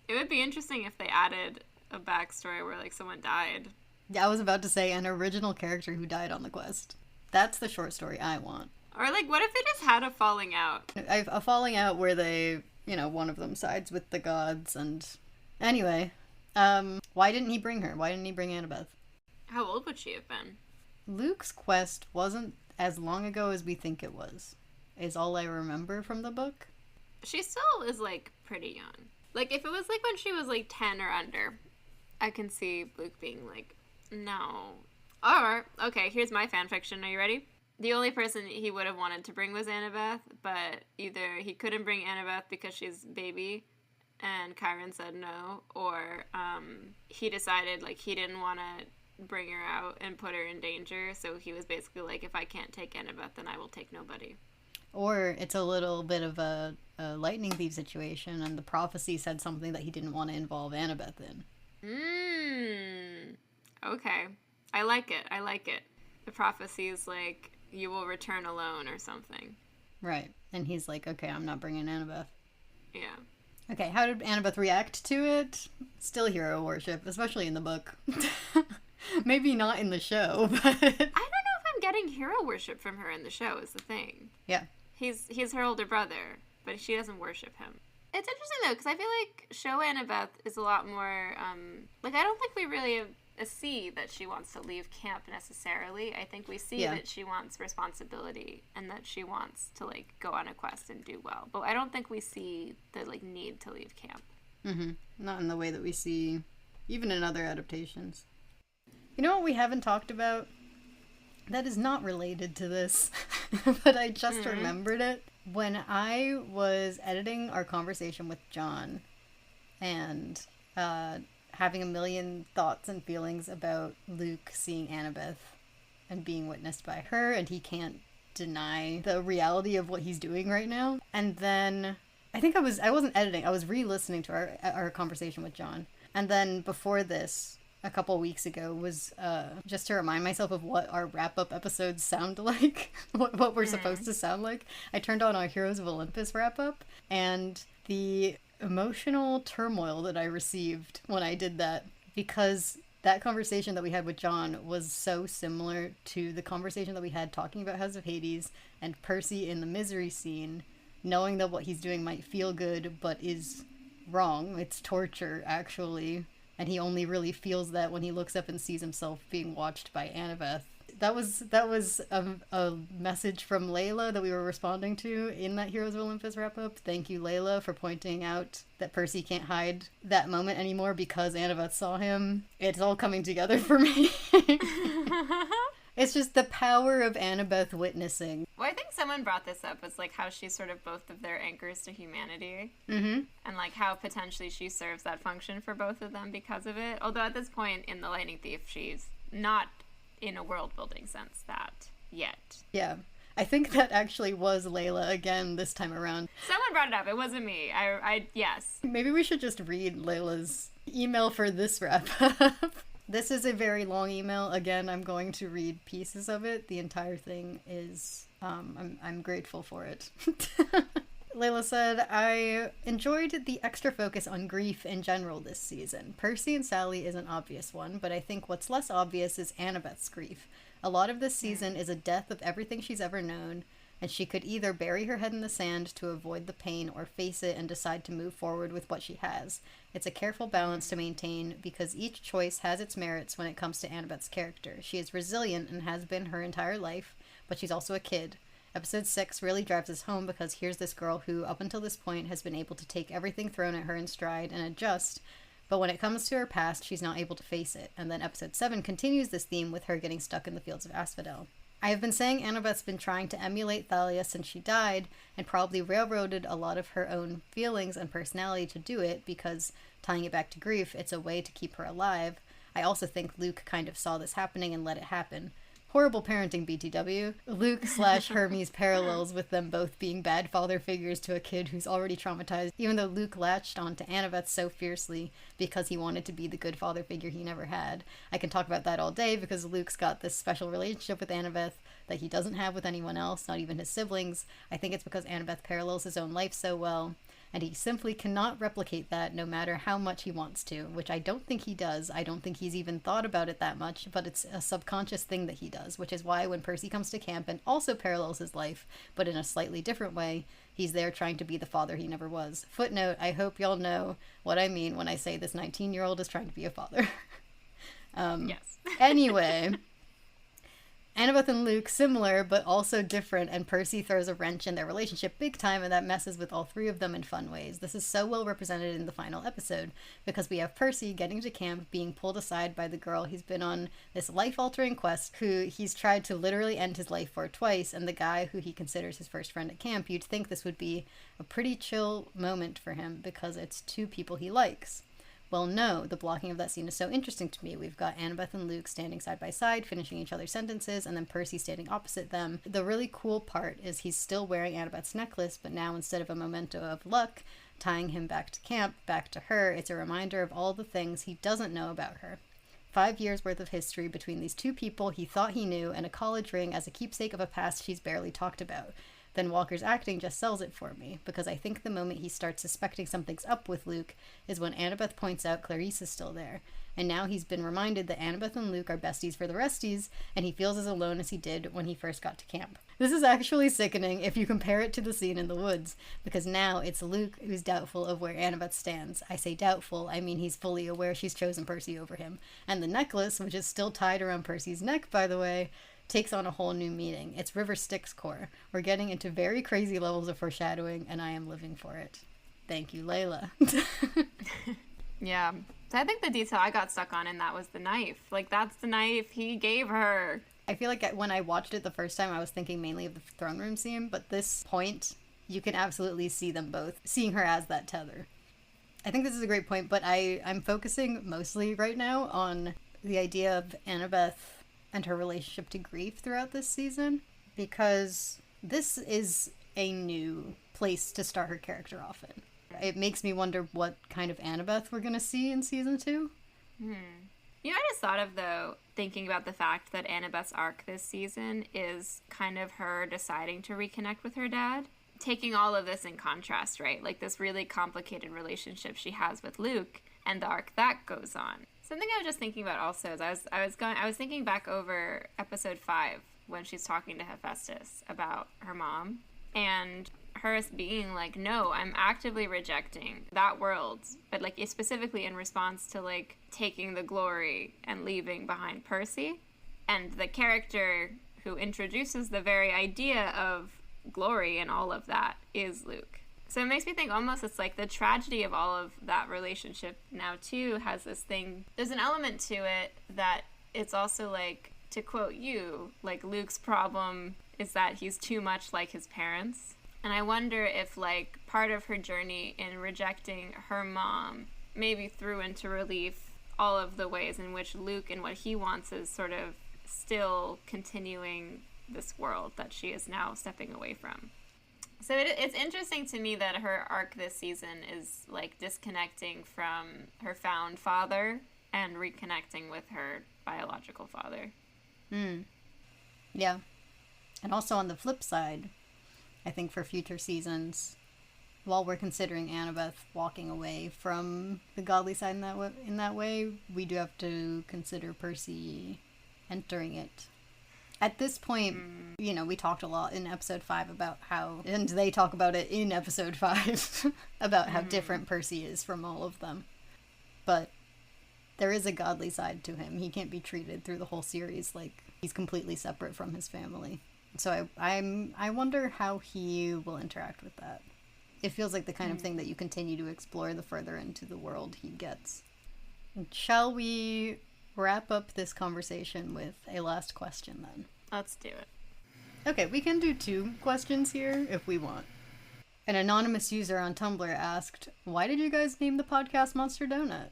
It would be interesting if they added a backstory where like someone died. Yeah, I was about to say an original character who died on the quest. That's the short story I want. Or like, what if they just had a falling out? A falling out where they, one of them sides with the gods and... Anyway, why didn't he bring her? Why didn't he bring Annabeth? How old would she have been? Luke's quest wasn't as long ago as we think it was, is all I remember from the book. She still is, like, pretty young. Like, if it was, like, when she was, like, 10 or under, I can see Luke being like, no. Or, okay, here's my fanfiction. Are you ready? The only person he would have wanted to bring was Annabeth, but either he couldn't bring Annabeth because she's baby, and Chiron said no, or he decided, like, he didn't want to bring her out and put her in danger, so he was basically like, if I can't take Annabeth, then I will take nobody. Or it's a little bit of a lightning thief situation, and the prophecy said something that he didn't want to involve Annabeth in. Okay. I like it. The prophecy is like, you will return alone or something. Right. And he's like, okay, I'm not bringing Annabeth. Yeah. Okay, how did Annabeth react to it? Still hero worship, especially in the book. Maybe not in the show, but... I don't know if I'm getting hero worship from her in the show, is the thing. Yeah. He's her older brother, but she doesn't worship him. It's interesting, though, because I feel like show Annabeth is a lot more, I don't think we really see that she wants to leave camp necessarily. I think we see that she wants responsibility and that she wants to, like, go on a quest and do well. But I don't think we see the, like, need to leave camp. Mm-hmm. Not in the way that we see, even in other adaptations. You know what we haven't talked about? That is not related to this, but I just remembered it. When I was editing our conversation with John and having a million thoughts and feelings about Luke seeing Annabeth and being witnessed by her, and he can't deny the reality of what he's doing right now. And then I think I wasn't editing, I was re-listening to our conversation with John. And then before this, a couple weeks ago, was just to remind myself of what our wrap-up episodes sound like, what we're supposed to sound like. I turned on our Heroes of Olympus wrap-up, and the emotional turmoil that I received when I did that, because that conversation that we had with John was so similar to the conversation that we had talking about House of Hades and Percy in the misery scene, knowing that what he's doing might feel good but is wrong. It's torture, actually. And he only really feels that when he looks up and sees himself being watched by Annabeth. That was a message from Layla that we were responding to in that Heroes of Olympus wrap-up. Thank you, Layla, for pointing out that Percy can't hide that moment anymore because Annabeth saw him. It's all coming together for me. It's just the power of Annabeth witnessing. Well, I think someone brought this up as, like, how she's sort of both of their anchors to humanity. Mm-hmm. And, like, how potentially she serves that function for both of them because of it. Although at this point in The Lightning Thief, she's not in a world-building sense that yet. Yeah. I think that actually was Layla again this time around. Someone brought it up. It wasn't me. Yes. Maybe we should just read Layla's email for this wrap-up. This is a very long email. Again, I'm going to read pieces of it. The entire thing is, I'm grateful for it. Layla said, I enjoyed the extra focus on grief in general this season. Percy and Sally is an obvious one, but I think what's less obvious is Annabeth's grief. A lot of this season is a death of everything she's ever known, and she could either bury her head in the sand to avoid the pain or face it and decide to move forward with what she has. It's a careful balance to maintain because each choice has its merits when it comes to Annabeth's character. She is resilient and has been her entire life, but she's also a kid. Episode 6 really drives this home because here's this girl who, up until this point, has been able to take everything thrown at her in stride and adjust, but when it comes to her past, she's not able to face it. And then episode 7 continues this theme with her getting stuck in the fields of Asphodel. I have been saying Annabeth's been trying to emulate Thalia since she died, and probably railroaded a lot of her own feelings and personality to do it, because, tying it back to grief, it's a way to keep her alive. I also think Luke kind of saw this happening and let it happen. Horrible parenting, BTW. Luke/Hermes parallels with them both being bad father figures to a kid who's already traumatized, even though Luke latched onto Annabeth so fiercely because he wanted to be the good father figure he never had. I can talk about that all day because Luke's got this special relationship with Annabeth that he doesn't have with anyone else, not even his siblings. I think it's because Annabeth parallels his own life so well, and he simply cannot replicate that no matter how much he wants to, which I don't think he does. I don't think he's even thought about it that much, but it's a subconscious thing that he does, which is why when Percy comes to camp and also parallels his life, but in a slightly different way, he's there trying to be the father he never was. Footnote, I hope y'all know what I mean when I say this 19-year-old is trying to be a father. Yes. Anyway... Annabeth and Luke, similar, but also different, and Percy throws a wrench in their relationship big time, and that messes with all three of them in fun ways. This is so well represented in the final episode, because we have Percy getting to camp, being pulled aside by the girl he's been on this life-altering quest, who he's tried to literally end his life for twice, and the guy who he considers his first friend at camp. You'd think this would be a pretty chill moment for him, because it's two people he likes. Well, no, the blocking of that scene is so interesting to me. We've got Annabeth and Luke standing side by side, finishing each other's sentences, and then Percy standing opposite them. The really cool part is he's still wearing Annabeth's necklace, but now instead of a memento of luck, tying him back to camp, back to her, it's a reminder of all the things he doesn't know about her. 5 years worth of history between these two people he thought he knew, and a college ring as a keepsake of a past she's barely talked about. Then Walker's acting just sells it for me, because I think the moment he starts suspecting something's up with Luke is when Annabeth points out Clarice is still there. And now he's been reminded that Annabeth and Luke are besties for the resties, and he feels as alone as he did when he first got to camp. This is actually sickening if you compare it to the scene in the woods, because now it's Luke who's doubtful of where Annabeth stands. I say doubtful, I mean he's fully aware she's chosen Percy over him. And the necklace, which is still tied around Percy's neck, by the way, takes on a whole new meaning. It's River Styx core. We're getting into very crazy levels of foreshadowing, and I am living for it. Thank you, Layla. Yeah. So I think the detail I got stuck on in that was the knife. Like, that's the knife he gave her. I feel like when I watched it the first time, I was thinking mainly of the throne room scene, but this point, you can absolutely see them both, seeing her as that tether. I think this is a great point, but I'm focusing mostly right now on the idea of Annabeth and her relationship to grief throughout this season, because this is a new place to start her character off in. It makes me wonder what kind of Annabeth we're going to see in season 2. You know, I just thought of, though, thinking about the fact that Annabeth's arc this season is kind of her deciding to reconnect with her dad. Taking all of this in contrast, right? Like this really complicated relationship she has with Luke and the arc that goes on. Something I was just thinking about also is I was thinking back over episode 5 when she's talking to Hephaestus about her mom and her being like, no, I'm actively rejecting that world, but like specifically in response to like taking the glory and leaving behind Percy, and the character who introduces the very idea of glory and all of that is Luke. So it makes me think almost it's like the tragedy of all of that relationship now too has this thing, there's an element to it that it's also like, to quote you, like Luke's problem is that he's too much like his parents. And I wonder if like part of her journey in rejecting her mom maybe threw into relief all of the ways in which Luke and what he wants is sort of still continuing this world that she is now stepping away from. So it's interesting to me that her arc this season is like disconnecting from her found father and reconnecting with her biological father. Yeah. And also on the flip side, I think for future seasons, while we're considering Annabeth walking away from the godly side in that way, we do have to consider Percy entering it. At this point, you know, we talked a lot in episode 5 about how, and they talk about it in episode 5, about how different Percy is from all of them. But there is a godly side to him. He can't be treated through the whole series like he's completely separate from his family. So I wonder how he will interact with that. It feels like the kind of thing that you continue to explore the further into the world he gets. Shall we wrap up this conversation with a last question then? Let's do it. Okay, we can do 2 questions here if we want. An anonymous user on Tumblr asked, why did you guys name the podcast Monster Donut?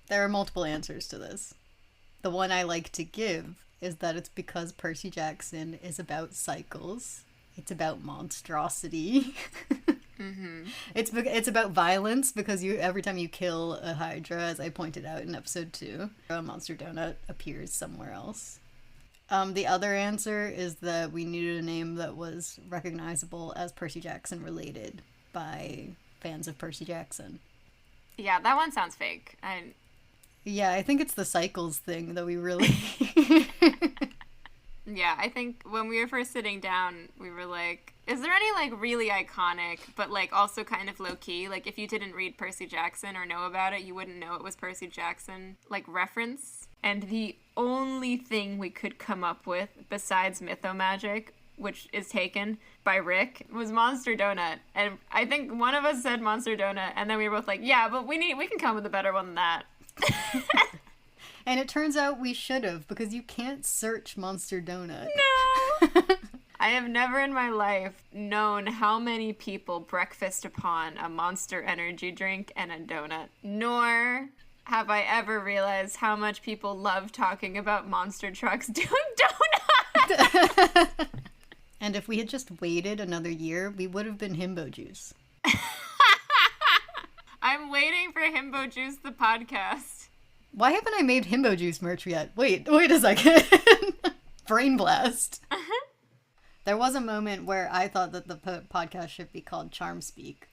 There are multiple answers to this. The one I like to give is that it's because Percy Jackson is about cycles. It's about monstrosity. Mm-hmm. It's about violence because every time you kill a Hydra, as I pointed out in episode 2, a monster donut appears somewhere else. The other answer is that we needed a name that was recognizable as Percy Jackson related by fans of Percy Jackson. Yeah, that one sounds fake. Yeah, I think it's the cycles thing that we really... Yeah, I think when we were first sitting down, we were like, is there any, like, really iconic, but, like, also kind of low-key? Like, if you didn't read Percy Jackson or know about it, you wouldn't know it was Percy Jackson, like, reference? And the only thing we could come up with, besides Mythomagic, which is taken by Rick, was Monster Donut. And I think one of us said Monster Donut, and then we were both like, yeah, but we can come up with a better one than that. And it turns out we should have, because you can't search Monster Donut. No! I have never in my life known how many people breakfast upon a Monster energy drink and a donut. Nor have I ever realized how much people love talking about monster trucks doing donuts. And if we had just waited another year, we would have been Himbo Juice. I'm waiting for Himbo Juice the podcast. Why haven't I made Himbo Juice merch yet? Wait a second. Brain blast. There was a moment where I thought that the podcast should be called Charm Speak.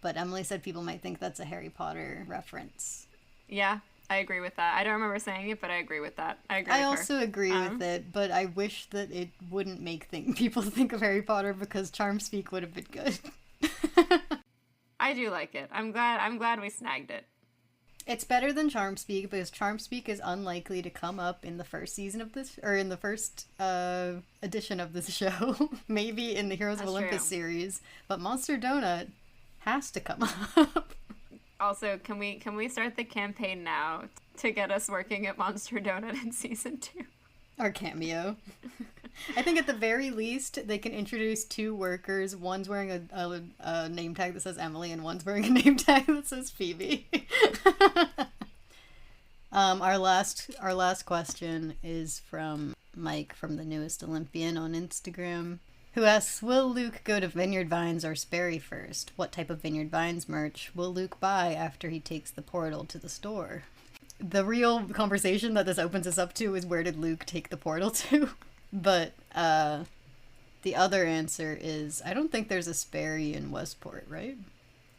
But Emily said people might think that's a Harry Potter reference. Yeah, I agree with that. I don't remember saying it, but I agree with that. I also agree with it, but I wish that it wouldn't make people think of Harry Potter because Charm Speak would have been good. I do like it. I'm glad we snagged it. It's better than Charm Speak because Charm Speak is unlikely to come up in the first season of this, or in the first edition of this show. Maybe in the Heroes of Olympus series, but Monster Donut has to come up. Also, can we start the campaign now to get us working at Monster Donut in season 2? Our cameo. I think at the very least they can introduce 2 workers. One's wearing a name tag that says Emily, and one's wearing a name tag that says Phoebe. Our last question is from Mike from the Newest Olympian on Instagram, who asks, will Luke go to Vineyard Vines or Sperry first? What type of Vineyard Vines merch will Luke buy after he takes the portal to the store? The real conversation that this opens us up to is, where did Luke take the portal to? But the other answer is, I don't think there's a Sperry in Westport, right?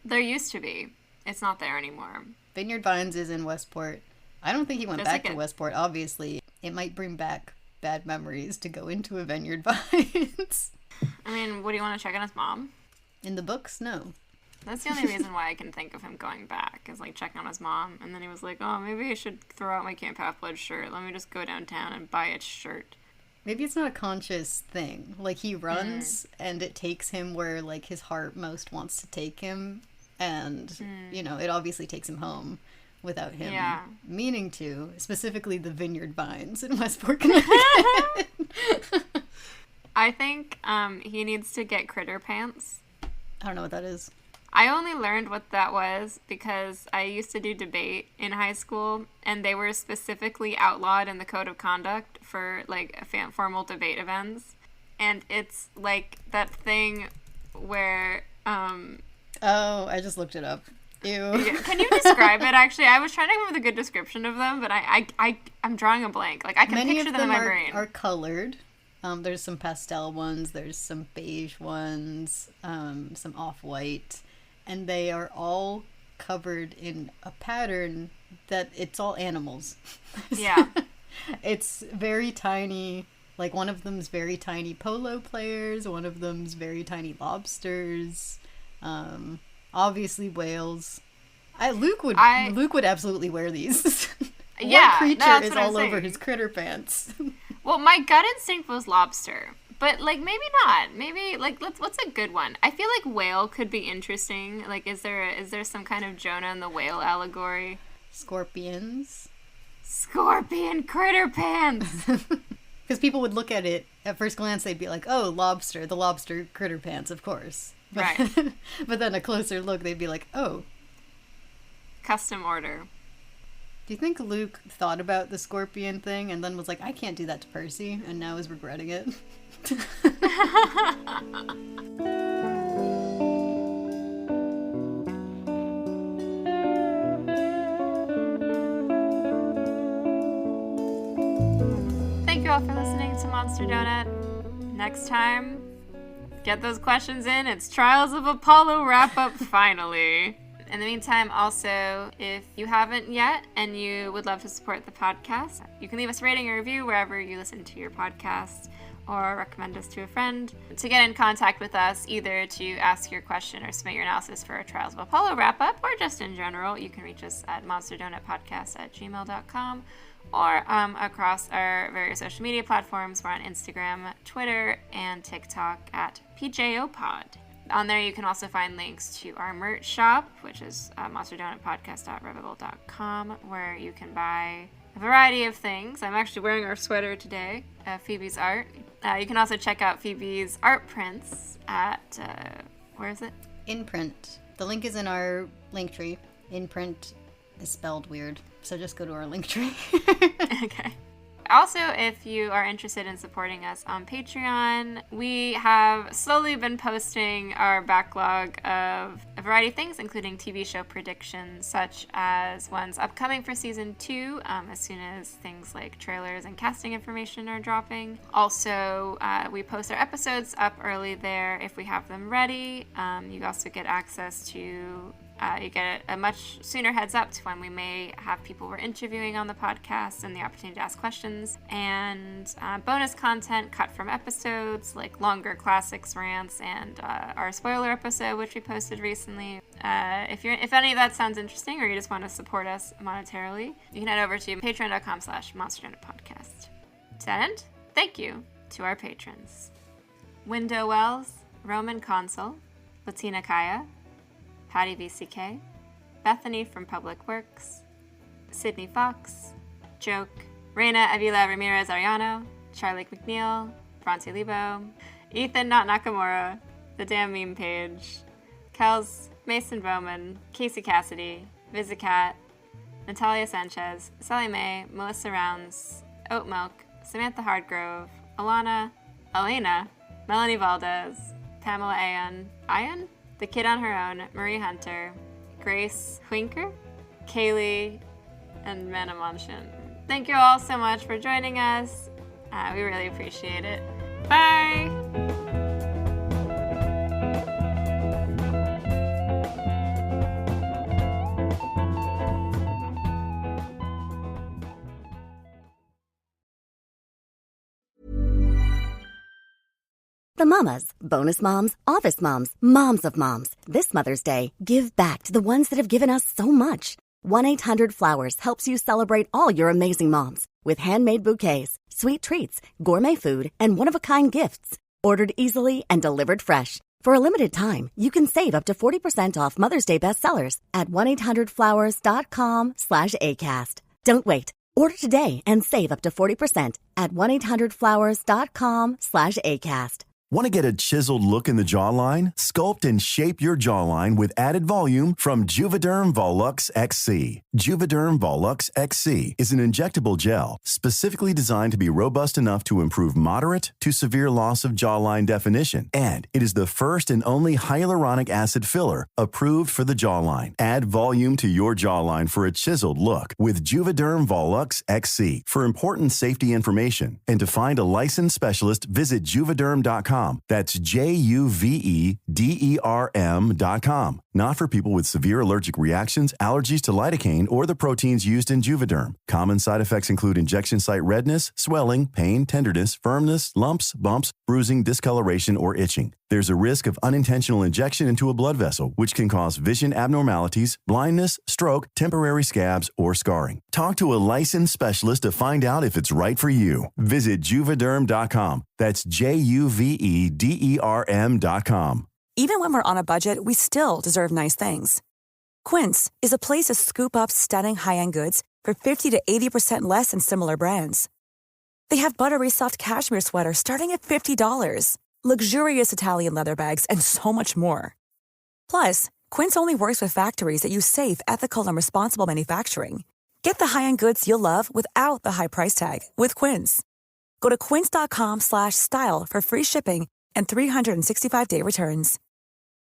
There used to be. It's not there anymore. Vineyard Vines is in Westport. I don't think he went back to Westport, obviously. It might bring back bad memories to go into a Vineyard Vines. I mean, what do you want to check on his mom? In the books, no. That's the only reason why I can think of him going back, is like checking on his mom. And then he was like, oh, maybe I should throw out my Camp Half-Blood shirt. Let me just go downtown and buy a shirt. Maybe it's not a conscious thing. Like, he runs and it takes him where, like, his heart most wants to take him. And, you know, it obviously takes him home without him meaning to. Specifically the Vineyard Vines in Westport, Connecticut. I think he needs to get critter pants. I don't know what that is. I only learned what that was because I used to do debate in high school, and they were specifically outlawed in the code of conduct for, like, formal debate events. And it's, like, that thing where, Oh, I just looked it up. Ew. Can you describe it, actually? I was trying to come up with a good description of them, but I'm drawing a blank. Like, I can picture them in my brain. Are colored. There's some pastel ones, there's some beige ones, some off-white. And they are all covered in a pattern that it's all animals. Yeah. It's very tiny. Like, one of them's very tiny polo players. One of them's very tiny lobsters. Obviously whales. Luke would absolutely wear these. Yeah, one creature that's is what I'm all over saying. his critter pants. Well, my gut instinct was lobster. But, like, maybe not. Maybe, like, what's a good one? I feel like whale could be interesting. Like, is there some kind of Jonah and the whale allegory? Scorpions. Scorpion critter pants! Because people would look at it, at first glance, they'd be like, oh, lobster, the lobster critter pants, of course. But, Right. But then a closer look, they'd be like, oh. Custom order. Do you think Luke thought about the scorpion thing and then was like, I can't do that to Percy, and now is regretting it? Thank you all for listening to Monster Donut. Next time, get those questions in. It's Trials of Apollo wrap-up finally. In the meantime, also, if you haven't yet and you would love to support the podcast, you can leave us a rating or review wherever you listen to your podcast, or recommend us to a friend. To get in contact with us, either to ask your question or submit your analysis for our Trials of Apollo wrap-up, or just in general, you can reach us at monsterdonutpodcast@gmail.com, or across our various social media platforms. We're on Instagram, Twitter, and TikTok at PJOPod. On there, you can also find links to our merch shop, which is monsterdonutpodcast.redbubble.com, where you can buy a variety of things. I'm actually wearing our sweater today, Phoebe's art. You can also check out Phoebe's art prints at, where is it? InPrint. The link is in our link tree. InPrint is spelled weird, so just go to our link tree. Okay. Also, if you are interested in supporting us on Patreon, we have slowly been posting our backlog of a variety of things, including TV show predictions, such as ones upcoming for season 2, as soon as things like trailers and casting information are dropping. Also, we post our episodes up early there if we have them ready. You also get access to you get a much sooner heads up to when we may have people we're interviewing on the podcast and the opportunity to ask questions, and bonus content cut from episodes, like longer classics rants and our spoiler episode, which we posted recently. If any of that sounds interesting, or you just want to support us monetarily, you can head over to patreon.com/monsterdonutpodcast. To that end, thank you to our patrons: Window Wells, Roman Consul, Latina Kaya, Patty VCK, Bethany from Public Works, Sydney Fox, Joke, Reina Avila Ramirez Ariano, Charlie McNeil, Bronte Lebo, Ethan Not Nakamura, The Damn Meme Page, Kels, Mason Bowman, Casey Cassidy, Vizicat, Natalia Sanchez, Sally Mae, Melissa Rounds, Oat Milk, Samantha Hardgrove, Alana, Elena, Melanie Valdez, Pamela Ayan, The Kid on Her Own, Marie Hunter, Grace Winker, Kaylee, and Manna Monshin. Thank you all so much for joining us. We really appreciate it. Bye! The Mamas, Bonus Moms, Office Moms, Moms of Moms. This Mother's Day, give back to the ones that have given us so much. 1-800-Flowers helps you celebrate all your amazing moms with handmade bouquets, sweet treats, gourmet food, and one-of-a-kind gifts. Ordered easily and delivered fresh. For a limited time, you can save up to 40% off Mother's Day bestsellers at 1-800-Flowers.com/ACAST. Don't wait. Order today and save up to 40% at 1-800-Flowers.com/ACAST. Want to get a chiseled look in the jawline? Sculpt and shape your jawline with added volume from Juvederm Volux XC. Juvederm Volux XC is an injectable gel specifically designed to be robust enough to improve moderate to severe loss of jawline definition. And it is the first and only hyaluronic acid filler approved for the jawline. Add volume to your jawline for a chiseled look with Juvederm Volux XC. For important safety information and to find a licensed specialist, visit juvederm.com. That's JUVEDERM.com. Not for people with severe allergic reactions, allergies to lidocaine, or the proteins used in Juvederm. Common side effects include injection site redness, swelling, pain, tenderness, firmness, lumps, bumps, bruising, discoloration, or itching. There's a risk of unintentional injection into a blood vessel, which can cause vision abnormalities, blindness, stroke, temporary scabs, or scarring. Talk to a licensed specialist to find out if it's right for you. Visit Juvederm.com. That's JUVEDERM.com. Even when we're on a budget, we still deserve nice things. Quince is a place to scoop up stunning high-end goods for 50 to 80% less than similar brands. They have buttery soft cashmere sweaters starting at $50, luxurious Italian leather bags, and so much more. Plus, Quince only works with factories that use safe, ethical, and responsible manufacturing. Get the high-end goods you'll love without the high price tag with Quince. Go to quince.com/style for free shipping and 365-day returns.